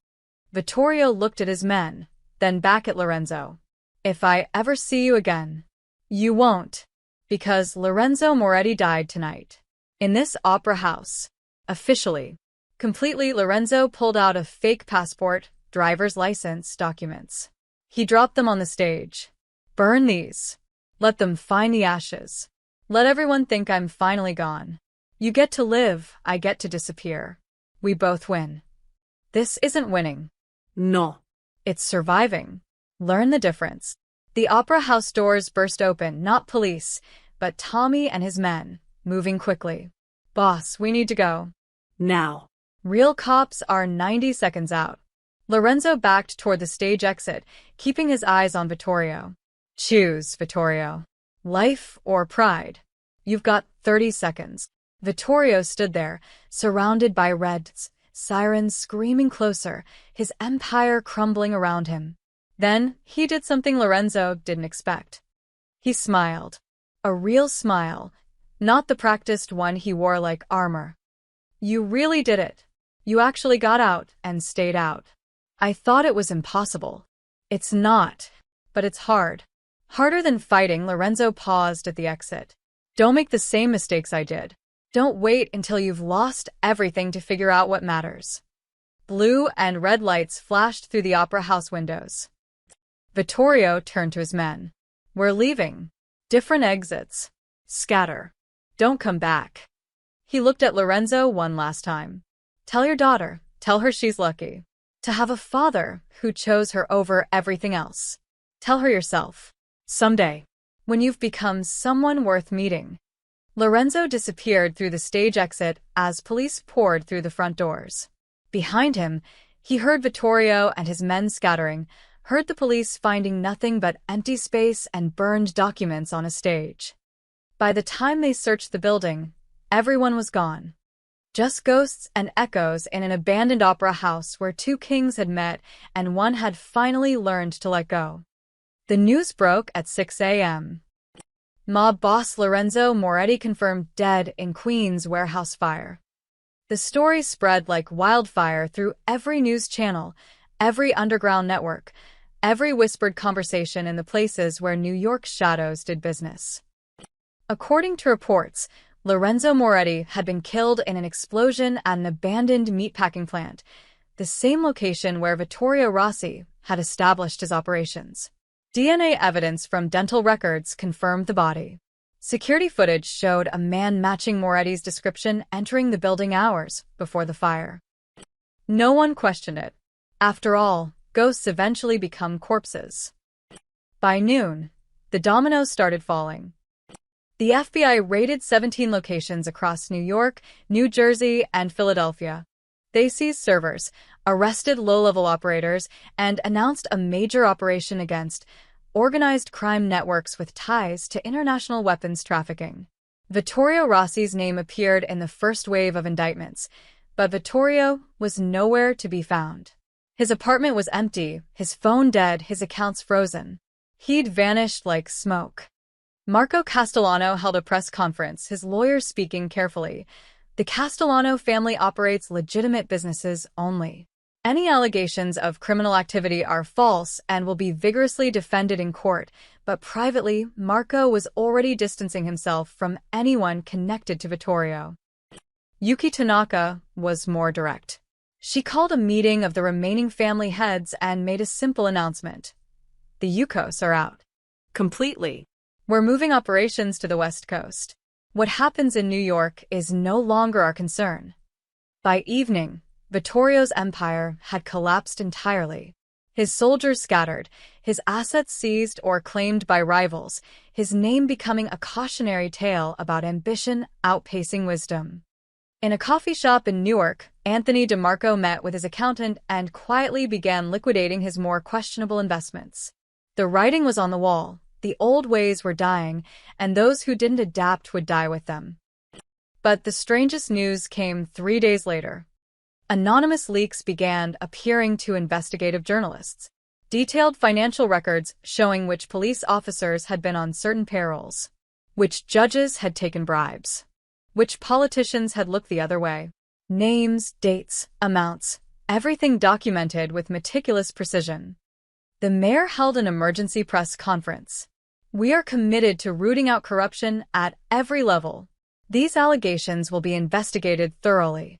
Vittorio looked at his men, then back at Lorenzo. If I ever see you again. You won't. Because Lorenzo Moretti died tonight. In this opera house. Officially. Completely, Lorenzo pulled out a fake passport, driver's license, documents. He dropped them on the stage. Burn these. Let them find the ashes. Let everyone think I'm finally gone. You get to live, I get to disappear. We both win. This isn't winning. No. It's surviving. Learn the difference. The opera house doors burst open, not police, but Tommy and his men, moving quickly. Boss, we need to go. Now. Real cops are 90 seconds out. Lorenzo backed toward the stage exit, keeping his eyes on Vittorio. Choose, Vittorio. Life or pride? You've got 30 seconds. Vittorio stood there, surrounded by reds, sirens screaming closer, his empire crumbling around him. Then, he did something Lorenzo didn't expect. He smiled. A real smile, not the practiced one he wore like armor. You really did it. You actually got out and stayed out. I thought it was impossible. It's not, but it's hard. Harder than fighting. Lorenzo paused at the exit. Don't make the same mistakes I did. Don't wait until you've lost everything to figure out what matters. Blue and red lights flashed through the opera house windows. Vittorio turned to his men. We're leaving. Different exits. Scatter. Don't come back. He looked at Lorenzo one last time. Tell your daughter, tell her she's lucky to have a father who chose her over everything else. Tell her yourself. Someday, when you've become someone worth meeting. Lorenzo disappeared through the stage exit as police poured through the front doors. Behind him, he heard Vittorio and his men scattering, heard the police finding nothing but empty space and burned documents on a stage. By the time they searched the building, everyone was gone. Just ghosts and echoes in an abandoned opera house where two kings had met and one had finally learned to let go. The news broke at 6 a.m. Mob boss Lorenzo Moretti confirmed dead in Queens warehouse fire. The story spread like wildfire through every news channel, every underground network, every whispered conversation in the places where New York's shadows did business. According to reports, Lorenzo Moretti had been killed in an explosion at an abandoned meatpacking plant, the same location where Vittorio Rossi had established his operations. DNA evidence from dental records confirmed the body. Security footage showed a man matching Moretti's description entering the building hours before the fire. No one questioned it. After all, ghosts eventually become corpses. By noon, the dominoes started falling. The FBI raided 17 locations across New York, New Jersey, and Philadelphia. They seized servers, arrested low-level operators, and announced a major operation against organized crime networks with ties to international weapons trafficking. Vittorio Rossi's name appeared in the first wave of indictments, but Vittorio was nowhere to be found. His apartment was empty, his phone dead, his accounts frozen. He'd vanished like smoke. Marco Castellano held a press conference, his lawyers speaking carefully. The Castellano family operates legitimate businesses only. Any allegations of criminal activity are false and will be vigorously defended in court, but privately, Marco was already distancing himself from anyone connected to Vittorio. Yuki Tanaka was more direct. She called a meeting of the remaining family heads and made a simple announcement. The Yukos are out. Completely. We're moving operations to the West Coast. What happens in New York is no longer our concern. By evening, Vittorio's empire had collapsed entirely. His soldiers scattered, his assets seized or claimed by rivals, his name becoming a cautionary tale about ambition outpacing wisdom. In a coffee shop in Newark, Anthony DeMarco met with his accountant and quietly began liquidating his more questionable investments. The writing was on the wall. The old ways were dying, and those who didn't adapt would die with them. But the strangest news came 3 days later. Anonymous leaks began appearing to investigative journalists. Detailed financial records showing which police officers had been on certain payrolls, which judges had taken bribes, which politicians had looked the other way. Names, dates, amounts, everything documented with meticulous precision. The mayor held an emergency press conference. We are committed to rooting out corruption at every level. These allegations will be investigated thoroughly.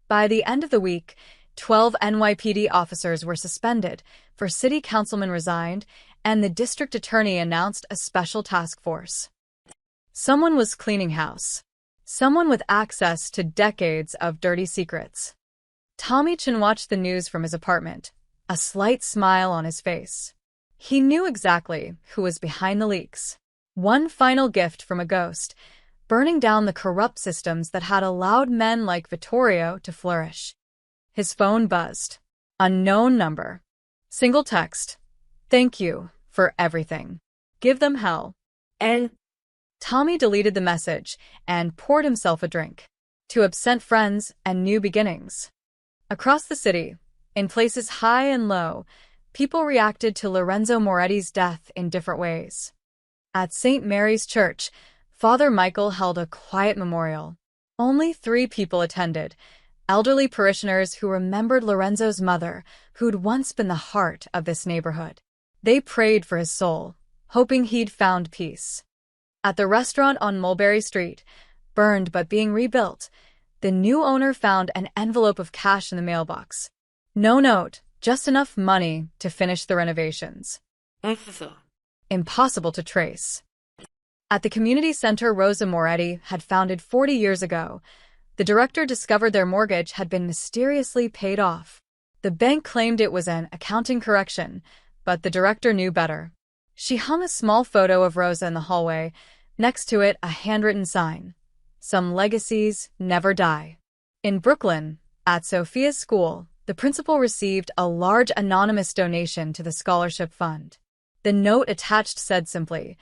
By the end of the week, 12 NYPD officers were suspended, 4 city councilmen resigned, and the district attorney announced a special task force. Someone was cleaning house. Someone with access to decades of dirty secrets. Tommy Chin watched the news from his apartment, a slight smile on his face. He knew exactly who was behind the leaks. One final gift from a ghost, burning down the corrupt systems that had allowed men like Vittorio to flourish. His phone buzzed. Unknown number. Single text. Thank you for everything. Give them hell. And Tommy deleted the message and poured himself a drink. To absent friends and new beginnings. Across the city, in places high and low, people reacted to Lorenzo Moretti's death in different ways. At St. Mary's Church, Father Michael held a quiet memorial. Only 3 people attended, elderly parishioners who remembered Lorenzo's mother, who'd once been the heart of this neighborhood. They prayed for his soul, hoping he'd found peace. At the restaurant on Mulberry Street, burned but being rebuilt, the new owner found an envelope of cash in the mailbox. No note, just enough money to finish the renovations. Ugh. Impossible to trace. At the community center Rosa Moretti had founded 40 years ago, the director discovered their mortgage had been mysteriously paid off. The bank claimed it was an accounting correction, but the director knew better. She hung a small photo of Rosa in the hallway, next to it a handwritten sign. Some legacies never die. In Brooklyn, at Sophia's school, the principal received a large anonymous donation to the scholarship fund. The note attached said simply,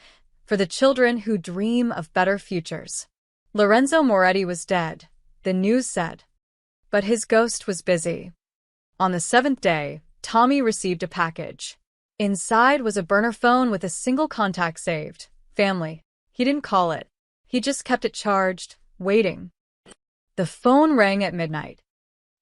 "For the children who dream of better futures." Lorenzo Moretti was dead, the news said. But his ghost was busy. On the 7th day, Tommy received a package. Inside was a burner phone with a single contact saved, family. He didn't call it. He just kept it charged, waiting. The phone rang at midnight.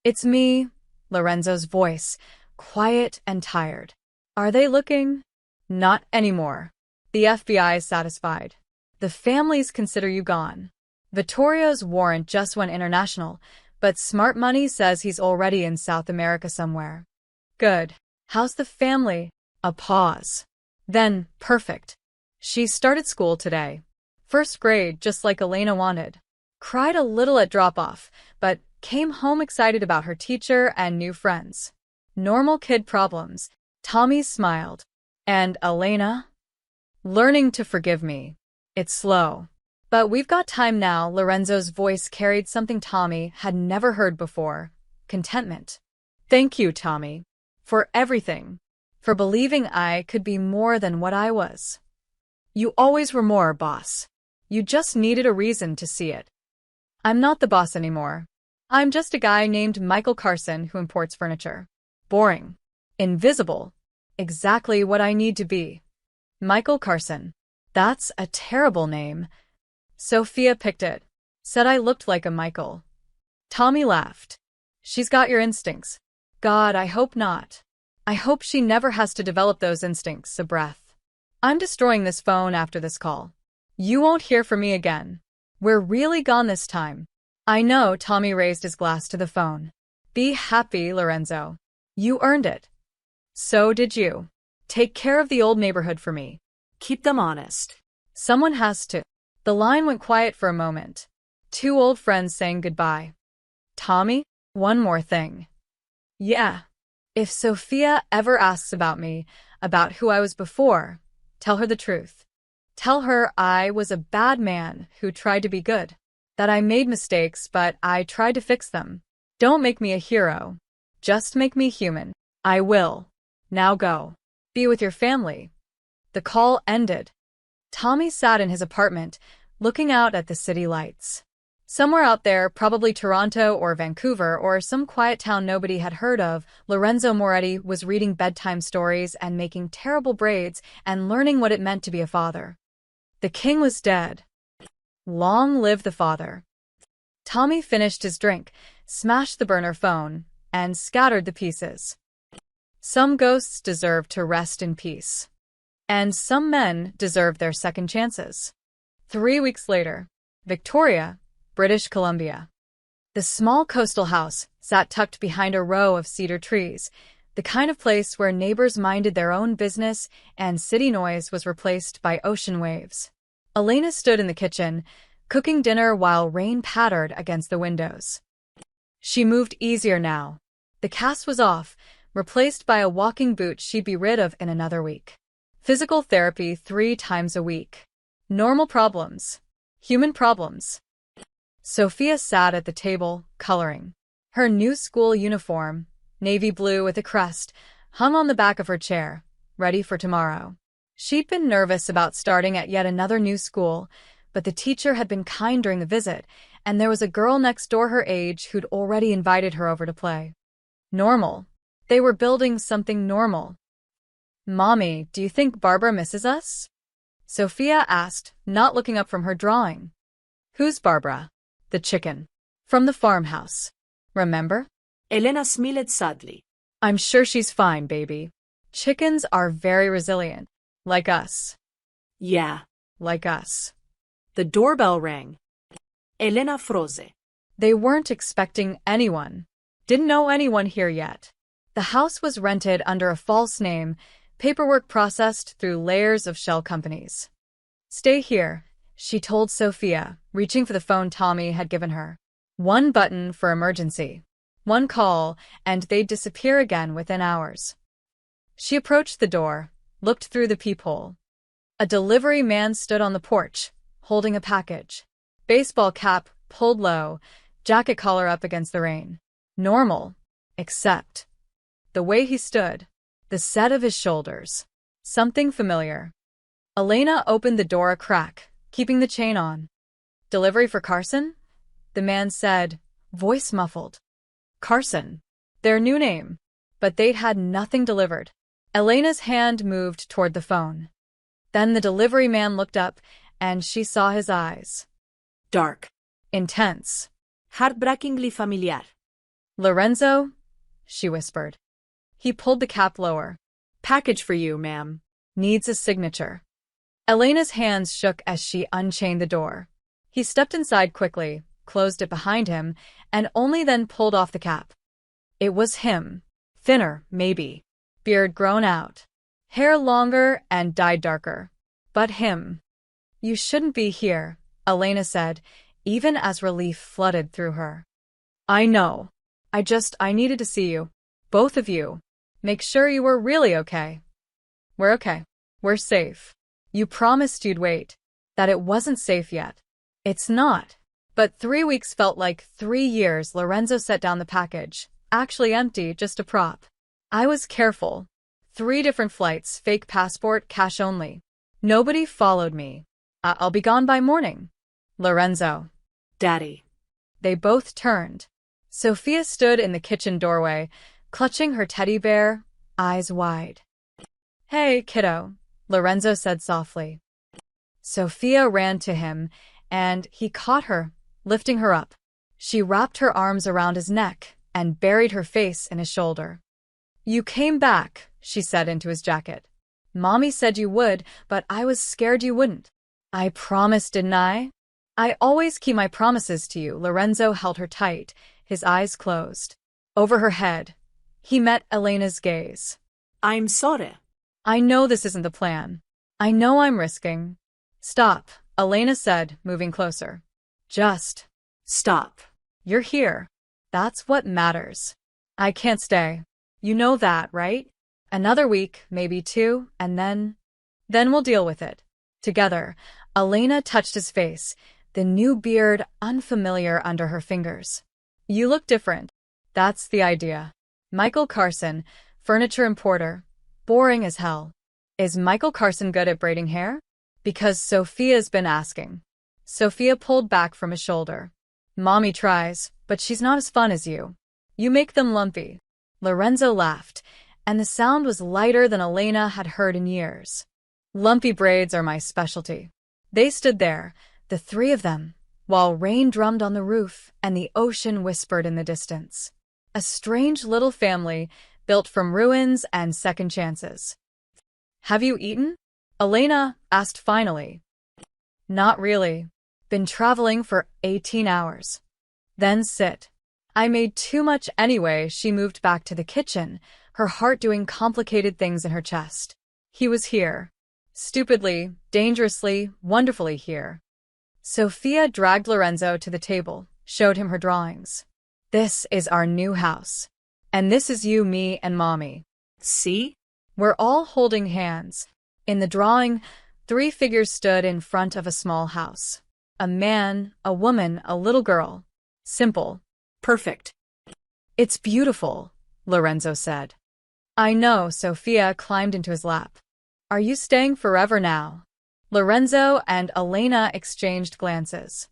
"It's me," Lorenzo's voice, quiet and tired. "Are they looking?" "Not anymore. The FBI is satisfied. The families consider you gone. Vittorio's warrant just went international, but smart money says he's already in South America somewhere." "Good. How's the family?" A pause. Then, "Perfect. She started school today. First grade, just like Elena wanted. Cried a little at drop-off, but came home excited about her teacher and new friends. Normal kid problems." Tommy smiled. "And Elena?" "Learning to forgive me. It's slow. But we've got time now." Lorenzo's voice carried something Tommy had never heard before. Contentment. "Thank you, Tommy. For everything. For believing I could be more than what I was. You always were more, boss. You just needed a reason to see it. I'm not the boss anymore. I'm just a guy named Michael Carson who imports furniture. Boring. Invisible. Exactly what I need to be." Michael Carson. That's a terrible name. Sophia picked it. Said I looked like a Michael. Tommy laughed. "She's got your instincts." "God, I hope not. I hope she never has to develop those instincts." A breath. "I'm destroying this phone after this call. You won't hear from me again. We're really gone this time." "I know." Tommy raised his glass to the phone. "Be happy, Lorenzo. You earned it. So did you. Take care of the old neighborhood for me. Keep them honest. Someone has to." The line went quiet for a moment. Two old friends saying goodbye. "Tommy, one more thing." "Yeah. If Sophia ever asks about me, about who I was before, tell her the truth. Tell her I was a bad man who tried to be good. That I made mistakes, but I tried to fix them. Don't make me a hero. Just make me human." "I will. Now go. Be with your family." The call ended. Tommy sat in his apartment, looking out at the city lights. Somewhere out there, probably Toronto or Vancouver or some quiet town nobody had heard of, Lorenzo Moretti was reading bedtime stories and making terrible braids and learning what it meant to be a father. The king was dead. Long live the father. Tommy finished his drink, smashed the burner phone, and scattered the pieces. Some ghosts deserve to rest in peace. And some men deserve their second chances. 3 weeks later, Victoria, British Columbia. The small coastal house sat tucked behind a row of cedar trees, the kind of place where neighbors minded their own business and city noise was replaced by ocean waves. Elena stood in the kitchen, cooking dinner while rain pattered against the windows. She moved easier now. The cast was off, replaced by a walking boot she'd be rid of in another week. Physical therapy 3 times a week. Normal problems. Human problems. Sophia sat at the table, coloring. Her new school uniform, navy blue with a crest, hung on the back of her chair, ready for tomorrow. She'd been nervous about starting at yet another new school, but the teacher had been kind during the visit, and there was a girl next door her age who'd already invited her over to play. Normal. They were building something normal. "Mommy, do you think Barbara misses us?" Sophia asked, not looking up from her drawing. "Who's Barbara?" "The chicken. From the farmhouse. Remember?" Elena smiled sadly. "I'm sure she's fine, baby. Chickens are very resilient. Like us." "Yeah." "Like us." The doorbell rang. Elena froze. They weren't expecting anyone. Didn't know anyone here yet. The house was rented under a false name, paperwork processed through layers of shell companies. Stay here, she told Sophia, reaching for the phone Tommy had given her. One button for emergency. One call, and they'd disappear again within hours. She approached the door, looked through the peephole. A delivery man stood on the porch, holding a package. Baseball cap pulled low, jacket collar up against the rain. Normal, except the way he stood, the set of his shoulders. Something familiar. Elena opened the door a crack, keeping the chain on. Delivery for Carson? The man said, voice muffled. Carson. Their new name. But they'd had nothing delivered. Elena's hand moved toward the phone. Then the delivery man looked up, and she saw his eyes. Dark. Intense. Heartbreakingly familiar. Lorenzo? She whispered. He pulled the cap lower. Package for you, ma'am. Needs a signature. Elena's hands shook as she unchained the door. He stepped inside quickly, closed it behind him, and only then pulled off the cap. It was him. Thinner, maybe. Beard grown out. Hair longer and dyed darker. But him. You shouldn't be here, Elena said, even as relief flooded through her. I know. I needed to see you. Both of you. Make sure you were really okay. We're okay. We're safe. You promised you'd wait. That it wasn't safe yet. It's not. But 3 weeks felt like 3 years. Lorenzo set down the package. Actually empty, just a prop. I was careful. 3 different flights, fake passport, cash only. Nobody followed me. I'll be gone by morning. Lorenzo. Daddy. They both turned. Sophia stood in the kitchen doorway, clutching her teddy bear, eyes wide. Hey, kiddo, Lorenzo said softly. Sophia ran to him, and he caught her, lifting her up. She wrapped her arms around his neck and buried her face in his shoulder. You came back, she said into his jacket. Mommy said you would, but I was scared you wouldn't. I promised, didn't I? I always keep my promises to you. Lorenzo held her tight, his eyes closed. Over her head, he met Elena's gaze. I'm sorry. I know this isn't the plan. I know I'm risking. Stop, Elena said, moving closer. Just stop. You're here. That's what matters. I can't stay. You know that, right? Another week, maybe 2, and then we'll deal with it. Together, Elena touched his face, the new beard unfamiliar under her fingers. You look different. That's the idea. Michael Carson, furniture importer. Boring as hell. Is Michael Carson good at braiding hair? Because Sophia's been asking. Sophia pulled back from his shoulder. Mommy tries, but she's not as fun as you. You make them lumpy. Lorenzo laughed, and the sound was lighter than Elena had heard in years. Lumpy braids are my specialty. They stood there, the 3 of them, while rain drummed on the roof and the ocean whispered in the distance. A strange little family built from ruins and second chances. Have you eaten? Elena asked finally. Not really. Been traveling for 18 hours. Then sit. I made too much anyway. She moved back to the kitchen, her heart doing complicated things in her chest. He was here. Stupidly, dangerously, wonderfully here. Sophia dragged Lorenzo to the table, showed him her drawings. This is our new house. And this is you, me, and Mommy. See? We're all holding hands. In the drawing, 3 figures stood in front of a small house. A man, a woman, a little girl. Simple. Perfect. It's beautiful, Lorenzo said. I know. Sophia climbed into his lap. Are you staying forever now? Lorenzo and Elena exchanged glances.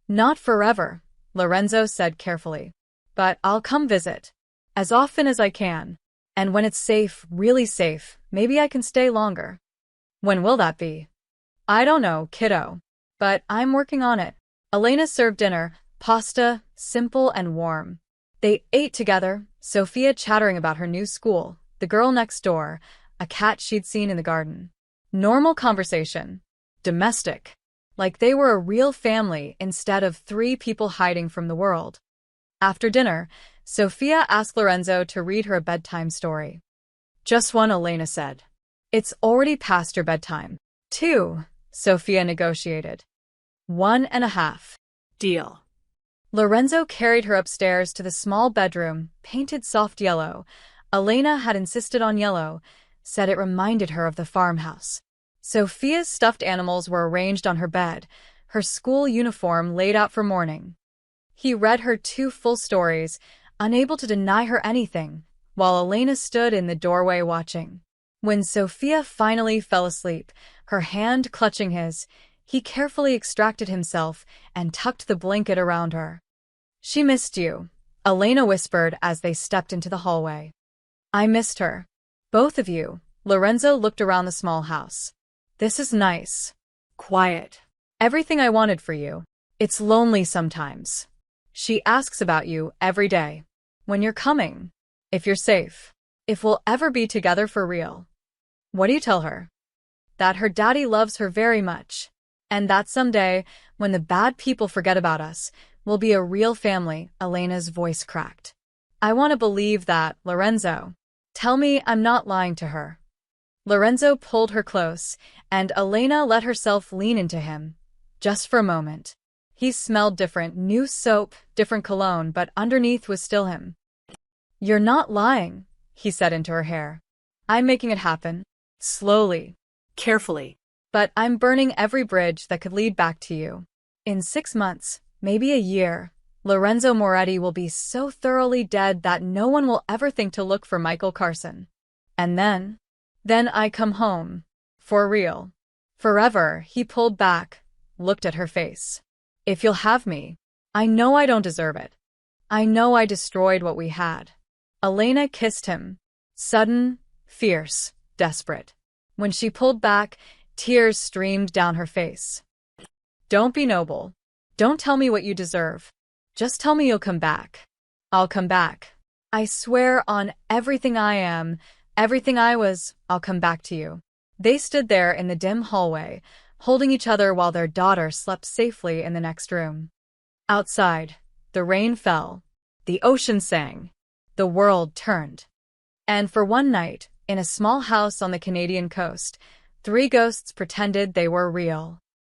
Not forever, Lorenzo said carefully. But I'll come visit. As often as I can. And when it's safe, really safe, maybe I can stay longer. When will that be? I don't know, kiddo. But I'm working on it. Elena served dinner, pasta, simple and warm. They ate together, Sophia chattering about her new school, the girl next door, a cat she'd seen in the garden. Normal conversation. Domestic. Like they were a real family instead of 3 people hiding from the world. After dinner, Sophia asked Lorenzo to read her a bedtime story. Just one, Elena said. It's already past your bedtime. 2, Sophia negotiated. 1.5. Deal. Lorenzo carried her upstairs to the small bedroom, painted soft yellow. Elena had insisted on yellow, said it reminded her of the farmhouse. Sophia's stuffed animals were arranged on her bed, her school uniform laid out for morning. He read her 2 full stories, unable to deny her anything, while Elena stood in the doorway watching. When Sophia finally fell asleep, her hand clutching his, he carefully extracted himself and tucked the blanket around her. "She missed you," Elena whispered as they stepped into the hallway. "I missed her. Both of you." Lorenzo looked around the small house. "This is nice. Quiet. Everything I wanted for you. It's lonely sometimes. She asks about you every day. When you're coming. If you're safe. If we'll ever be together for real." "What do you tell her?" "That her daddy loves her very much. And that someday, when the bad people forget about us, we'll be a real family." Elena's voice cracked. "I want to believe that, Lorenzo. Tell me I'm not lying to her." Lorenzo pulled her close, and Elena let herself lean into him. Just for a moment. He smelled different, new soap, different cologne, but underneath was still him. "You're not lying," he said into her hair. "I'm making it happen. Slowly. Carefully. But I'm burning every bridge that could lead back to you. In 6 months, maybe a year, Lorenzo Moretti will be so thoroughly dead that no one will ever think to look for Michael Carson. And then I come home. For real. Forever." He pulled back, looked at her face. "If you'll have me, I know I don't deserve it. I know I destroyed what we had." Elena kissed him. Sudden, fierce, desperate. When she pulled back, tears streamed down her face. "Don't be noble. Don't tell me what you deserve. Just tell me you'll come back." "I'll come back. I swear on everything I am, everything I was, I'll come back to you." They stood there in the dim hallway, holding each other while their daughter slept safely in the next room. Outside, the rain fell. The ocean sang. The world turned. And for one night, in a small house on the Canadian coast, 3 ghosts pretended they were real.